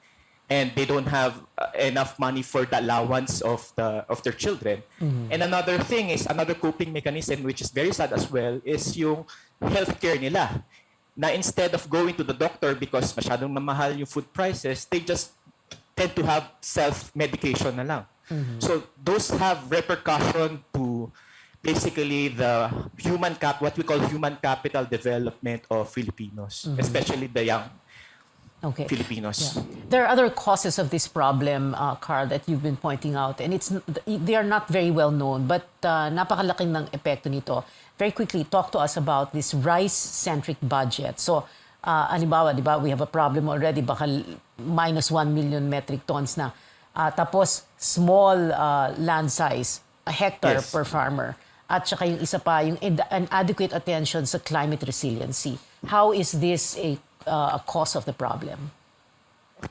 and they don't have enough money for the allowance of their children. And another thing is, another coping mechanism, which is very sad as well, is yung healthcare nila. Na instead of going to the doctor because masyadong mamahal yung food prices, they just tend to have self-medication na lang. So those have repercussion to basically the what we call human capital development of Filipinos, especially the young Filipinos. Yeah. There are other causes of this problem, Carl, that you've been pointing out, and they are not very well known, but napakalaking ng epekto nito. Very quickly, talk to us about this rice-centric budget. So, halimbawa, di ba, we have a problem already, baka minus 1 million metric tons na. Tapos, small land size, a hectare per farmer. At saka yung isa pa, yung inadequate attention sa climate resiliency. How is this a cause of the problem?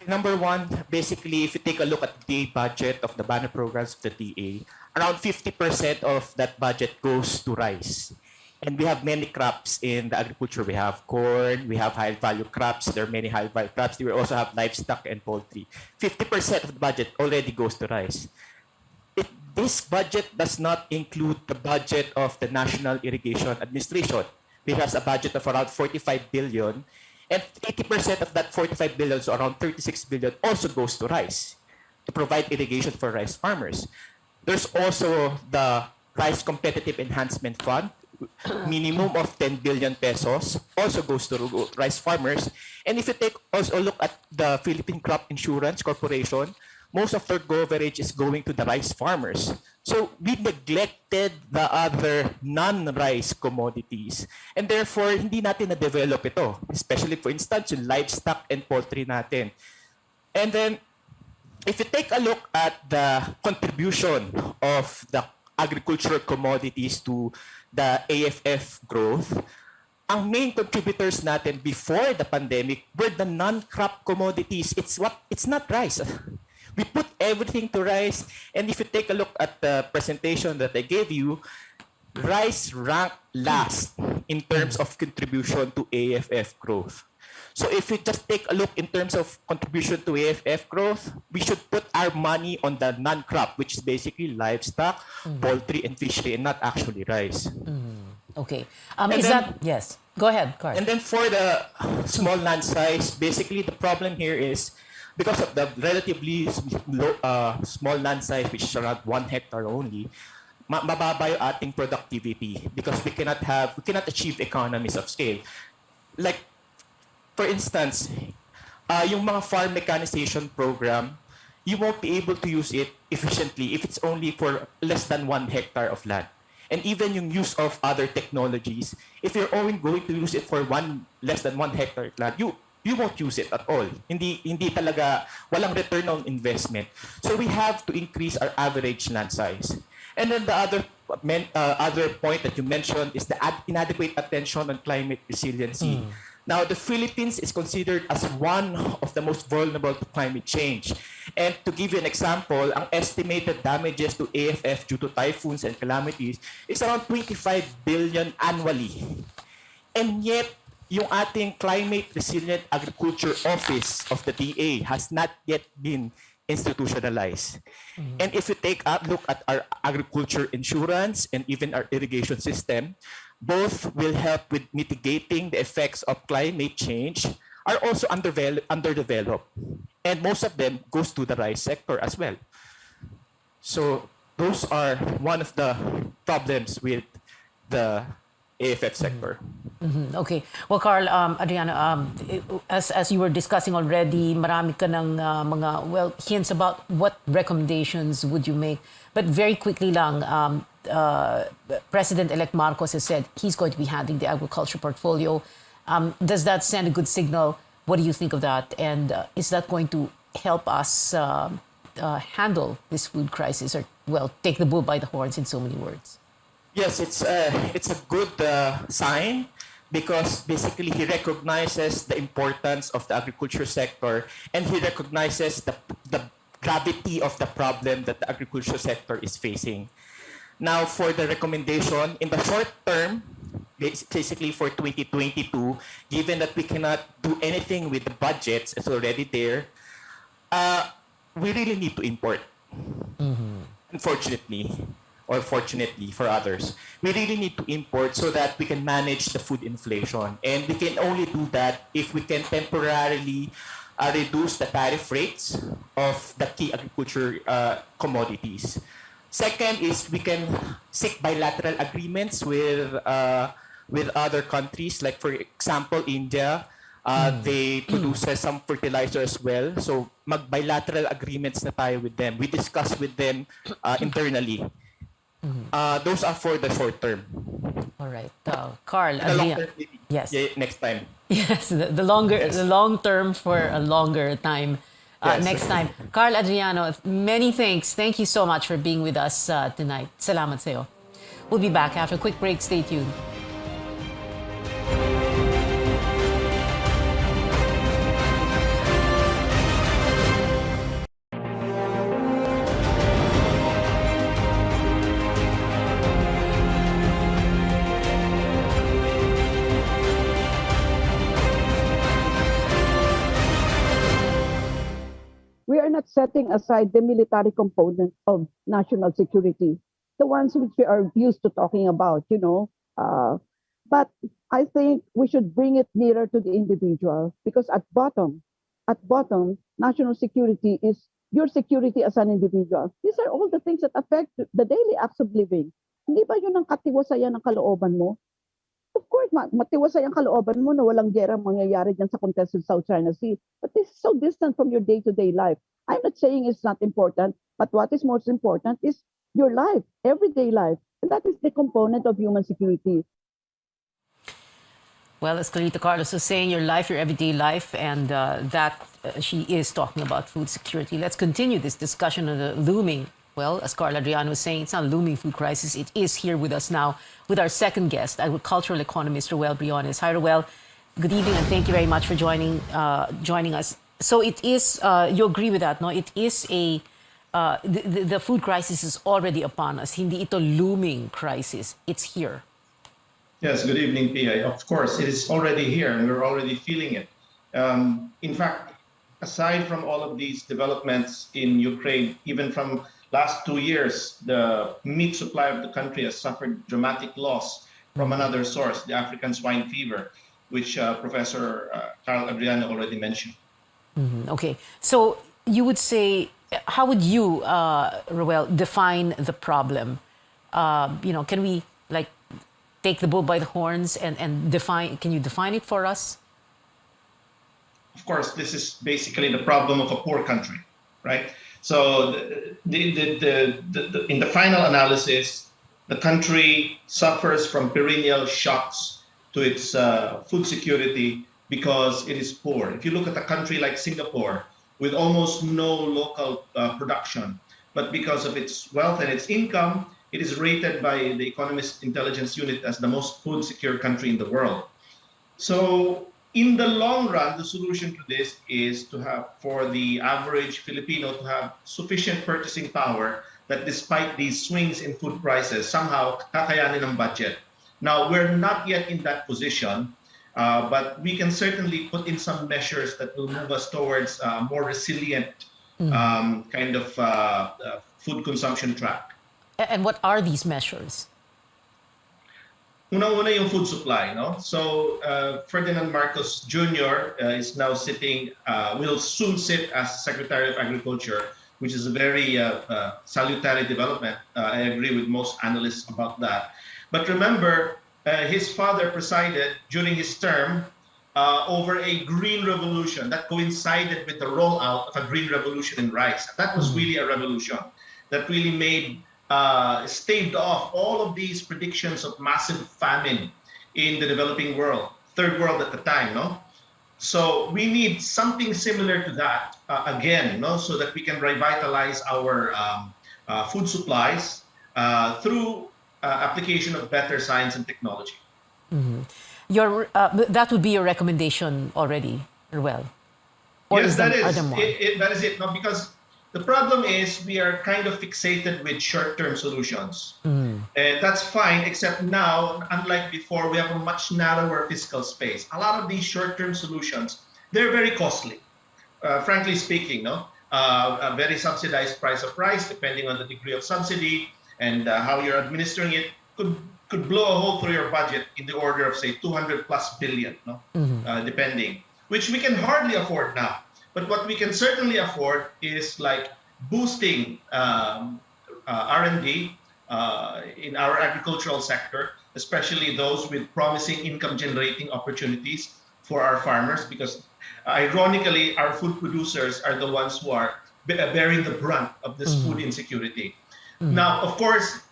Number one, basically, if you take a look at the budget of the banner programs of the DA, around 50% of that budget goes to rice. And we have many crops in the agriculture. We have corn, we have high-value crops. There are many high-value crops. We also have livestock and poultry. 50% of the budget already goes to rice. This budget does not include the budget of the National Irrigation Administration, which has a budget of around 45 billion, and 80% of that 45 billion, so around 36 billion, also goes to rice, to provide irrigation for rice farmers. There's also the Rice Competitive Enhancement Fund, minimum of 10 billion pesos, also goes to rice farmers. And if you take also a look at the Philippine Crop Insurance Corporation, most of their coverage is going to the rice farmers. So we neglected the other non-rice commodities. And therefore, hindi natin na-develop ito, especially for instance, yung livestock and poultry natin. And then, if you take a look at the contribution of the agricultural commodities to the AFF growth, ang main contributors natin before the pandemic were the non-crop commodities. It's not rice. We put everything to rice, and if you take a look at the presentation that I gave you, rice ranked last in terms of contribution to AFF growth. So if we just take a look in terms of contribution to AFF growth, we should put our money on the non-crop, which is basically livestock, poultry, and fishery, and not actually rice. Okay. Yes. Go ahead, Carl. And then for the small land size, basically the problem here is because of the relatively low, small land size, which is around 1 hectare only, mababa yung ating productivity because we cannot achieve economies of scale. Like, for instance, yung mga farm mechanization program, you won't be able to use it efficiently if it's only for less than 1 hectare of land. And even yung use of other technologies, if you're only going to use it for less than 1 hectare land, you won't use it at all. Hindi talaga, walang return on investment. So we have to increase our average land size. And then the other point that you mentioned is the inadequate attention on climate resiliency. Now, the Philippines is considered as one of the most vulnerable to climate change. And to give you an example, ang estimated damages to AFF due to typhoons and calamities is around 25 billion annually. And yet, yung ating Climate Resilient Agriculture Office of the DA has not yet been institutionalized. And if you take a look at our agriculture insurance and even our irrigation system, both will help with mitigating the effects of climate change, are also underdeveloped. And most of them goes to the rice sector as well. So those are one of the problems with the AFF sector. Okay. Well, Carl, Adriano, as you were discussing already, marami ka ng mga, hints about what recommendations would you make. But very quickly lang, President-elect Marcos has said he's going to be handling the agriculture portfolio. Does that send a good signal? What do you think of that? And is that going to help us handle this food crisis, or, take the bull by the horns in so many words? Yes, it's a good sign because basically he recognizes the importance of the agriculture sector and he recognizes the gravity of the problem that the agriculture sector is facing. Now, for the recommendation, in the short term, basically for 2022, given that we cannot do anything with the budgets, it's already there, we really need to import. Unfortunately, or fortunately for others, we really need to import so that we can manage the food inflation. And we can only do that if we can temporarily reduce the tariff rates of the key agriculture commodities. Second is we can seek bilateral agreements with other countries, like for example, India. They produce some fertilizer as well. So mag-bilateral agreements na tayo with them. We discuss with them internally. Those are for the short term. All right. Carl, the long term, yes. Next time. Yes, the long term for a longer time. Yes. Next time. Carl Adriano, many thanks. Thank you so much for being with us tonight. Salamat sa'yo. We'll be back after a quick break. Stay tuned. We are not setting aside the military component of national security, the ones which we are used to talking about, But I think we should bring it nearer to the individual because at bottom, national security is your security as an individual. These are all the things that affect the daily acts of living. Hindi ba yun ang katiwasayan ng kalooban mo? Of course, matiwasay ang kalooban mo na walang gera mangyayari dyan sa contested South China Sea. But this is so distant from your day-to-day life. I'm not saying it's not important, but what is most important is your life, everyday life. And that is the component of human security. Well, as Clarita Carlos was saying, your life, your everyday life, and she is talking about food security. Let's continue this discussion on the looming, well, as Carla Adriano was saying, it's not a looming food crisis. It is here with us now with our second guest, agricultural economist Roel Briones. Hi, Roel. Good evening, and thank you very much for joining us. So it is, you agree with that, no? It is the food crisis is already upon us. Hindi ito looming crisis. It's here. Yes, good evening, PI. Of course, it is already here and we're already feeling it. In fact, aside from all of these developments in Ukraine, even from last 2 years, the meat supply of the country has suffered dramatic loss from another source, the African swine fever, which Professor Carl Adriano already mentioned. Okay, so you would say, how would you, Roel, define the problem? Can we take the bull by the horns and define? Can you define it for us? Of course, this is basically the problem of a poor country, right? So in the final analysis, the country suffers from perennial shocks to its food security because it is poor. If you look at a country like Singapore, with almost no local production, but because of its wealth and its income, it is rated by the Economist Intelligence Unit as the most food secure country in the world. So in the long run, the solution to this is to have, for the average Filipino, to have sufficient purchasing power that despite these swings in food prices, somehow kakayanin ang budget. Now, we're not yet in that position, but we can certainly put in some measures that will move us towards a more resilient kind of food consumption track. And what are these measures? Una yung food supply, no? So Ferdinand Marcos Jr. Is now will soon sit as Secretary of Agriculture, which is a very salutary development. I agree with most analysts about that. But remember, his father presided during his term over a green revolution that coincided with the rollout of a green revolution in rice. That was really a revolution that really staved off all of these predictions of massive famine in the developing world, third world at the time, no? So we need something similar to that again, no? So that we can revitalize our food supplies through application of better science and technology. That would be your recommendation already, Roel? Yes, that is it. No, because the problem is we are kind of fixated with short-term solutions. And that's fine, except now, unlike before, we have a much narrower fiscal space. A lot of these short-term solutions, they're very costly. Frankly speaking, no? A very subsidized price of rice, depending on the degree of subsidy and how you're administering it, could blow a hole through your budget in the order of, say, 200+ billion, no? Depending, which we can hardly afford now. But what we can certainly afford is like boosting R&D in our agricultural sector, especially those with promising income-generating opportunities for our farmers, because ironically, our food producers are the ones who are bearing the brunt of this food insecurity. Now, of course,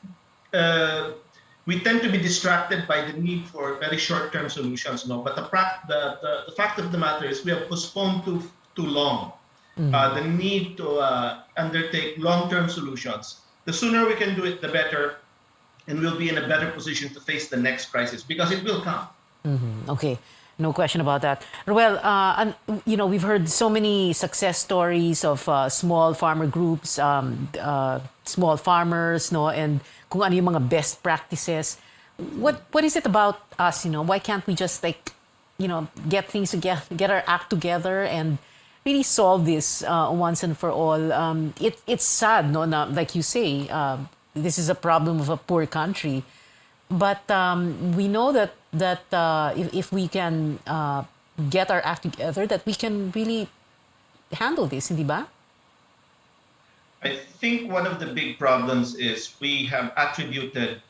we tend to be distracted by the need for very short-term solutions, no? But the fact of the matter is we have postponed too long the need to undertake long-term solutions. The sooner we can do it, the better, and we'll be in a better position to face the next crisis, because it will come. Okay, no question about that. Roel, we've heard so many success stories of small farmer groups, small farmers, no, and kung ano yung mga best practices. What is it about us? Why can't we just get things together, get our act together, and really solve this once and for all? It's sad, no? Like you say, this is a problem of a poor country. we know that if we can get our act together, that we can really handle this, hindi ba? I think one of the big problems is we have attributed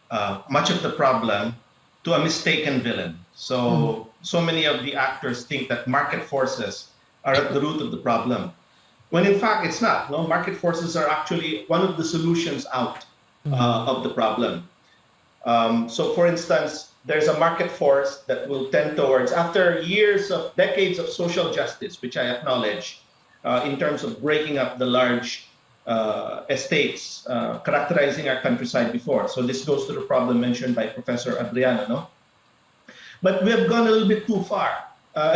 much of the problem to a mistaken villain. So many of the actors think that market forces are at the root of the problem, when in fact it's not. No, market forces are actually one of the solutions out of the problem. So for instance, there's a market force that will tend towards, after decades of social justice, which I acknowledge, in terms of breaking up the large estates characterizing our countryside before. So this goes to the problem mentioned by Professor Adriano, no? But we have gone a little bit too far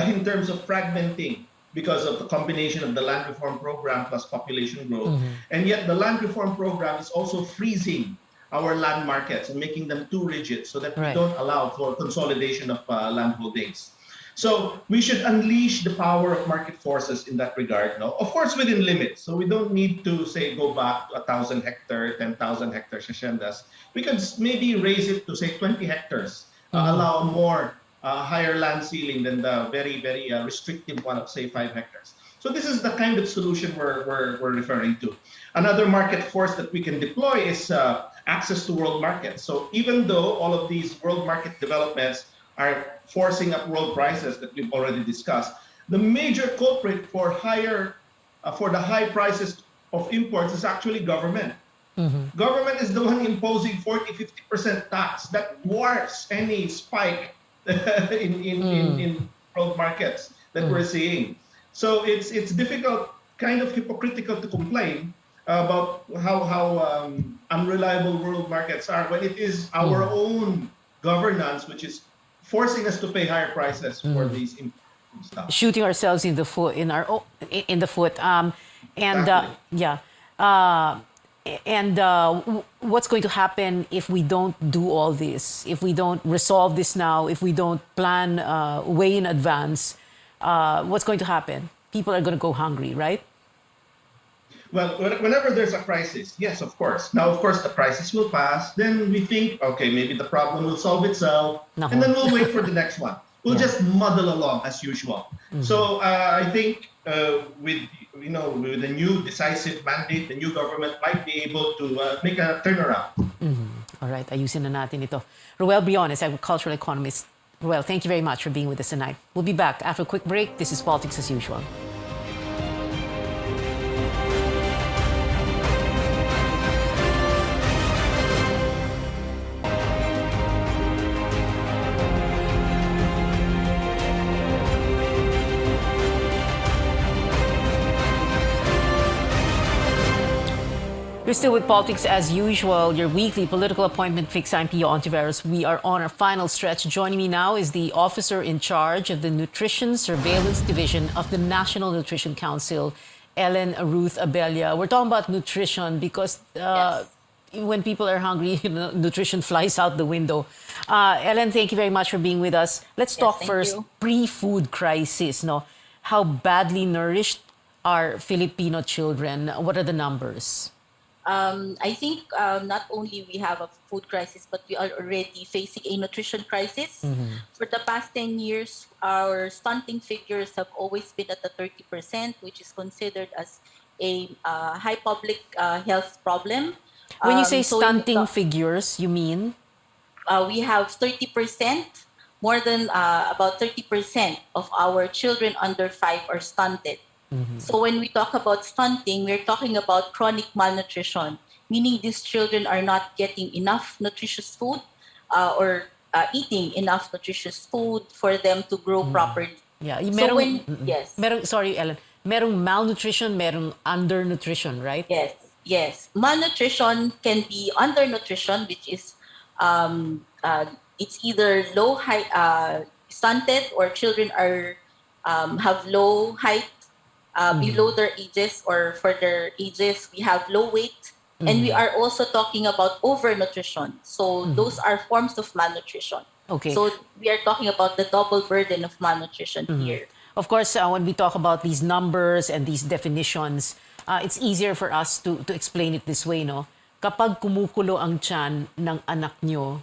in terms of fragmenting because of the combination of the land reform program plus population growth. And yet the land reform program is also freezing our land markets and making them too rigid so that we don't allow for consolidation of land holdings. So we should unleash the power of market forces in that regard, no? Of course, within limits. So we don't need to say go back to 1,000 hectare, 10,000 hectare haciendas. We could maybe raise it to say 20 hectares, allow more higher land ceiling than the very, very restrictive one of say 5 hectares. So this is the kind of solution we're referring to. Another market force that we can deploy is access to world markets. So even though all of these world market developments are forcing up world prices that we've already discussed, the major culprit for the high prices of imports is actually government. Government is the one imposing 40-50% tax that dwarfs any spike in world markets that we're seeing. So it's difficult, kind of hypocritical to complain about how unreliable world markets are when it is our own governance which is forcing us to pay higher prices for these stuff. Shooting ourselves in the foot, what's going to happen if we don't do all this? If we don't resolve this now? If we don't plan way in advance? What's going to happen? People are going to go hungry, right? Well, whenever there's a crisis, yes, of course. Now, of course, the crisis will pass. Then we think, okay, maybe the problem will solve itself. And then we'll wait for the next one. We'll just muddle along as usual. So I think with the new decisive mandate, the new government might be able to make a turnaround. All right, ayusin na natin ito. Roel Briones, agricultural economist. Roel, thank you very much for being with us tonight. We'll be back after a quick break. This is Politics as Usual. You're still with Politics as Usual, your weekly political appointment fix. I'm Pio Hontiveros. We are on our final stretch. Joining me now is the officer in charge of the Nutrition Surveillance Division of the National Nutrition Council, Ellen Ruth Abella. We're talking about nutrition because when people are hungry, nutrition flies out the window. Ellen, thank you very much for being with us. Let's talk first pre-food crisis. No, how badly nourished are Filipino children? What are the numbers? I think not only we have a food crisis, but we are already facing a nutrition crisis. For the past 10 years, our stunting figures have always been at the 30%, which is considered as a high public health problem. When you say stunting figures, you mean? We have 30%, more than about 30% of our children under 5 are stunted. So when we talk about stunting, we're talking about chronic malnutrition, meaning these children are not getting enough nutritious food or eating enough nutritious food for them to grow properly. Yeah, sorry, Ellen. Merong malnutrition, merong undernutrition, right? Yes. Malnutrition can be undernutrition, which is it's either low height, stunted, or children are have low height. Below their ages, or for their ages, we have low weight. And we are also talking about overnutrition. So those are forms of malnutrition. Okay. So we are talking about the double burden of malnutrition here. Of course, when we talk about these numbers and these definitions, it's easier for us to explain it this way, no? Kapag kumukulo ang tiyan ng anak nyo,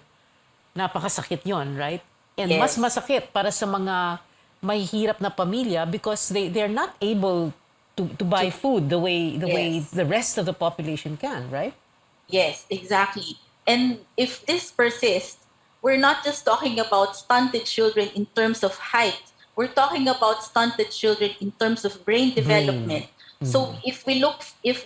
napakasakit yon, right? And Yes. mas masakit para sa mga mahihirap na pamilya because they're not able to buy food the way Yes. the rest of the population can, right? Yes, exactly. And if this persists, we're not just talking about stunted children in terms of height. We're talking about stunted children in terms of brain development. So if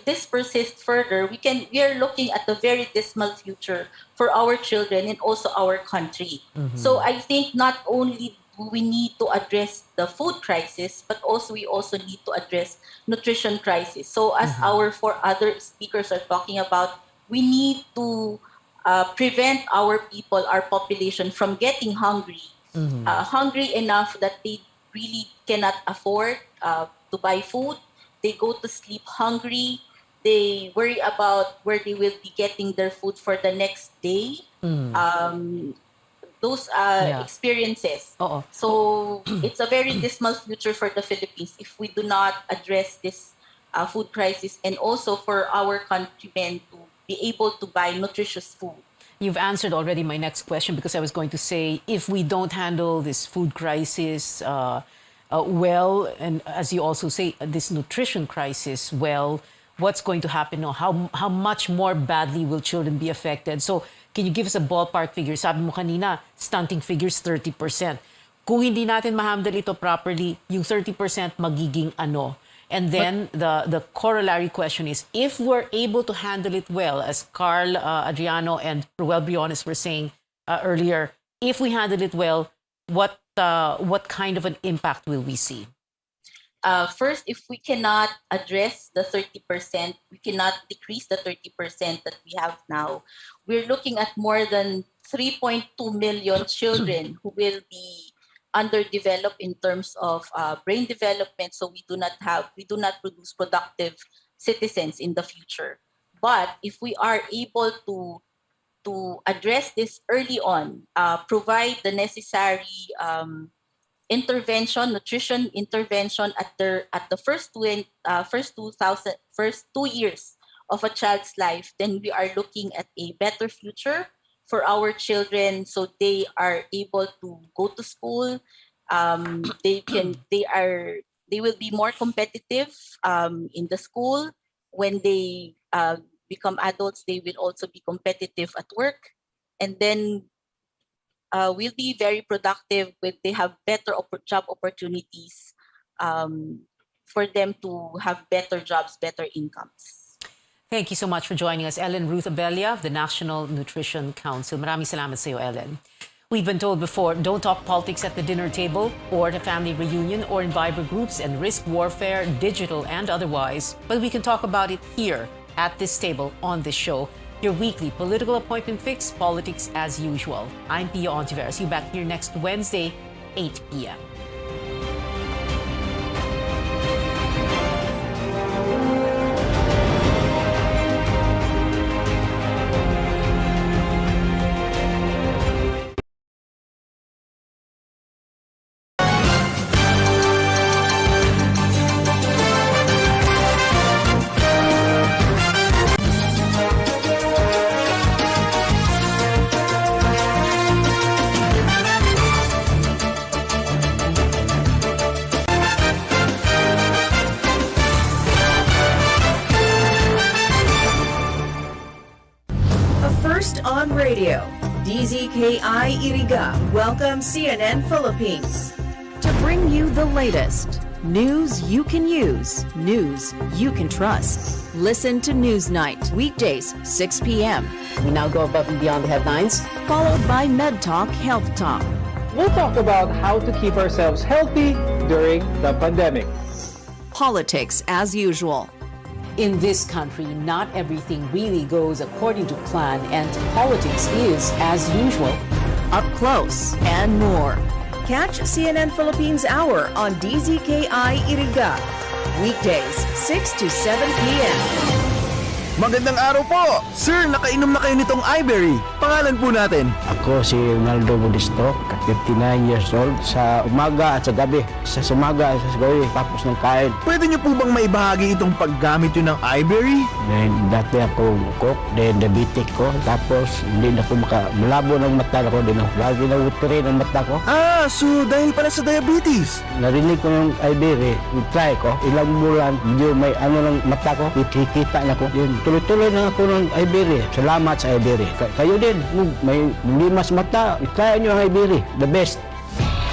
this persists further, we are looking at a very dismal future for our children and also our country. So I think not only do we need to address the food crisis, but we also need to address nutrition crisis. So as our four other speakers are talking about, we need to prevent our people, our population from getting hungry, hungry enough that they really cannot afford to buy food. They go to sleep hungry. They worry about where they will be getting their food for the next day. Those experiences. So it's a very dismal future for the Philippines if we do not address this food crisis, and also for our countrymen to be able to buy nutritious food. You've answered already my next question, because I was going to say, if we don't handle this food crisis well, and as you also say, this nutrition crisis well, what's going to happen? No? How much more badly will children be affected? So can you give us a ballpark figure? Sabi mo kanina, stunting figures 30%. Kung hindi natin ma-handle ito properly, yung 30% magiging ano? And then the corollary question is, if we're able to handle it well, as Carl, Adriano, and Ruel Briones were saying earlier, if we handle it well, what kind of an impact will we see? First, if we cannot address the 30%, we cannot decrease the 30% that we have now, we're looking at more than 3.2 million children who will be underdeveloped in terms of brain development. So we do not produce productive citizens in the future. But if we are able to address this early on, provide the necessary nutrition intervention at the first 2 years of a child's life, then we are looking at a better future for our children, so they are able to go to school. They will be more competitive in the school. When they become adults, they will also be competitive at work, and then will be very productive. They have better job opportunities for them to have better jobs, better incomes. Thank you so much for joining us, Ellen Ruth Abella of the National Nutrition Council. Maraming salamat sa iyo, Ellen. We've been told before, don't talk politics at the dinner table or at a family reunion or in Viber groups and risk warfare, digital and otherwise. But we can talk about it here at this table on this show. Your weekly political appointment fix, politics as usual. I'm Pia Hontiveros. See you back here next Wednesday, 8 p.m. First on radio, DZKI-IRIGA welcomes CNN Philippines to bring you the latest news you can use, news you can trust. Listen to Newsnight, weekdays, 6 p.m. We now go above and beyond the headlines, followed by Med Talk Health Talk. We'll talk about how to keep ourselves healthy during the pandemic. Politics as usual. In this country, not everything really goes according to plan, and politics is, as usual, up close and more. Catch CNN Philippines Hour on DZKI-IRIGA. Weekdays, 6 to 7 p.m. Magandang araw po! Sir, nakainom na kayo nitong iBerry. Pangalan po natin? Ako si Ronaldo Budisto, 59 years old. Sa umaga at sa gabi. Sa umaga at sa gabi, tapos ng kain. Pwede niyo po bang maibahagi itong paggamit yun ng iBerry? Then, dati ako cook, then diabetic ko. Tapos, hindi na ako malabo ng mata ko. Then, lagi na utiri ng mata ko. Ah, so dahil pala sa diabetes. Narinig ko ng iBerry, try ko. Ilang bulan, hindi may ano ng mata ko. Kikita na ko. Yun, tuloy-tuloy na ako ng iBerry. Salamat sa iBerry. Kayo din, may limas mata, try nyo ang iBerry. The best.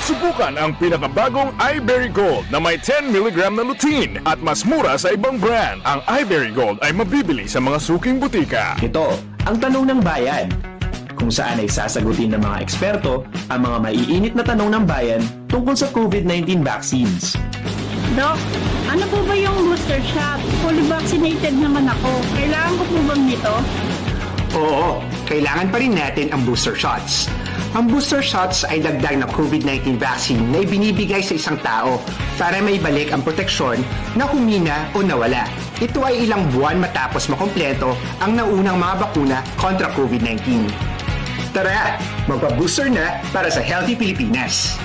Subukan ang pinakabagong iBerry Gold na may 10 mg na lutein at mas mura sa ibang brand. Ang iBerry Gold ay mabibili sa mga suking butika. Ito, ang tanong ng bayan. Kung saan ay sasagutin ng mga eksperto ang mga maiinit na tanong ng bayan tungkol sa COVID-19 vaccines. Doc, ano po ba yung booster shot? Fully vaccinated naman ako. Kailangan ko po bang nito? Oo, kailangan pa rin natin ang booster shots. Ang booster shots ay dagdag na COVID-19 vaccine na ibinibigay sa isang tao para maibalik ang proteksyon na humina o nawala. Ito ay ilang buwan matapos makompleto ang naunang mga bakuna kontra COVID-19. Tara, magpa-booster na para sa Healthy Pilipinas.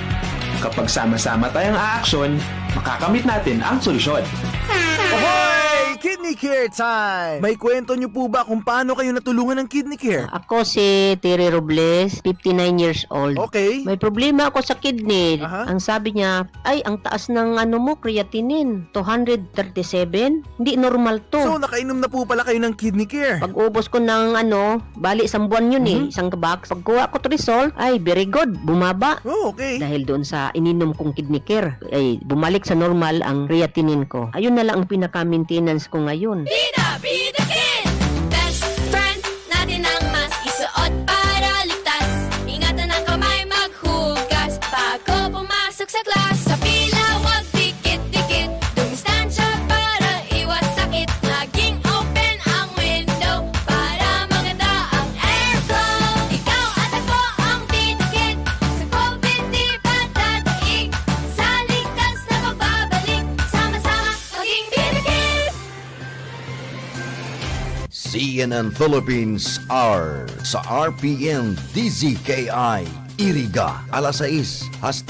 Kapag sama-sama tayong aaksyon, makakamit natin ang solusyon. Ahoy! Kidney Care time! May kwento niyo po ba kung paano kayo natulungan ng Kidney Care? Ako si Terry Robles, 59 years old. Okay. May problema ako sa kidney. Ang sabi niya, ay, ang taas ng creatinine, 237. Hindi normal to. So, nakainom na po pala kayo ng Kidney Care? Pag ubos ko ng bali isang buwan yun isang box. Pag kuha ko to result, ay, very good, bumaba. Oh, okay. Dahil doon sa ininom kong Kidney Care, ay, bumalik sa normal ang creatinine ko. Ayun na lang ang pinaka-maintenance ko ngayon. Bida Kid! Best friend natin ang mas isuot para ligtas. Ingatan ang kamay maghugas bago pumasok sa class. Sa pila wag dikit-dikit, dumistansya para iwas sakit. Laging open ang window para maganda ang airflow. Ikaw at ako ang Bida Kid. Sa COVID di pa tataig, sa ligtas na pagbabalik. Sama-sama maging Bida Kid. CNN Philippines R sa RPN DZKI-IRIGA alas 6 hasta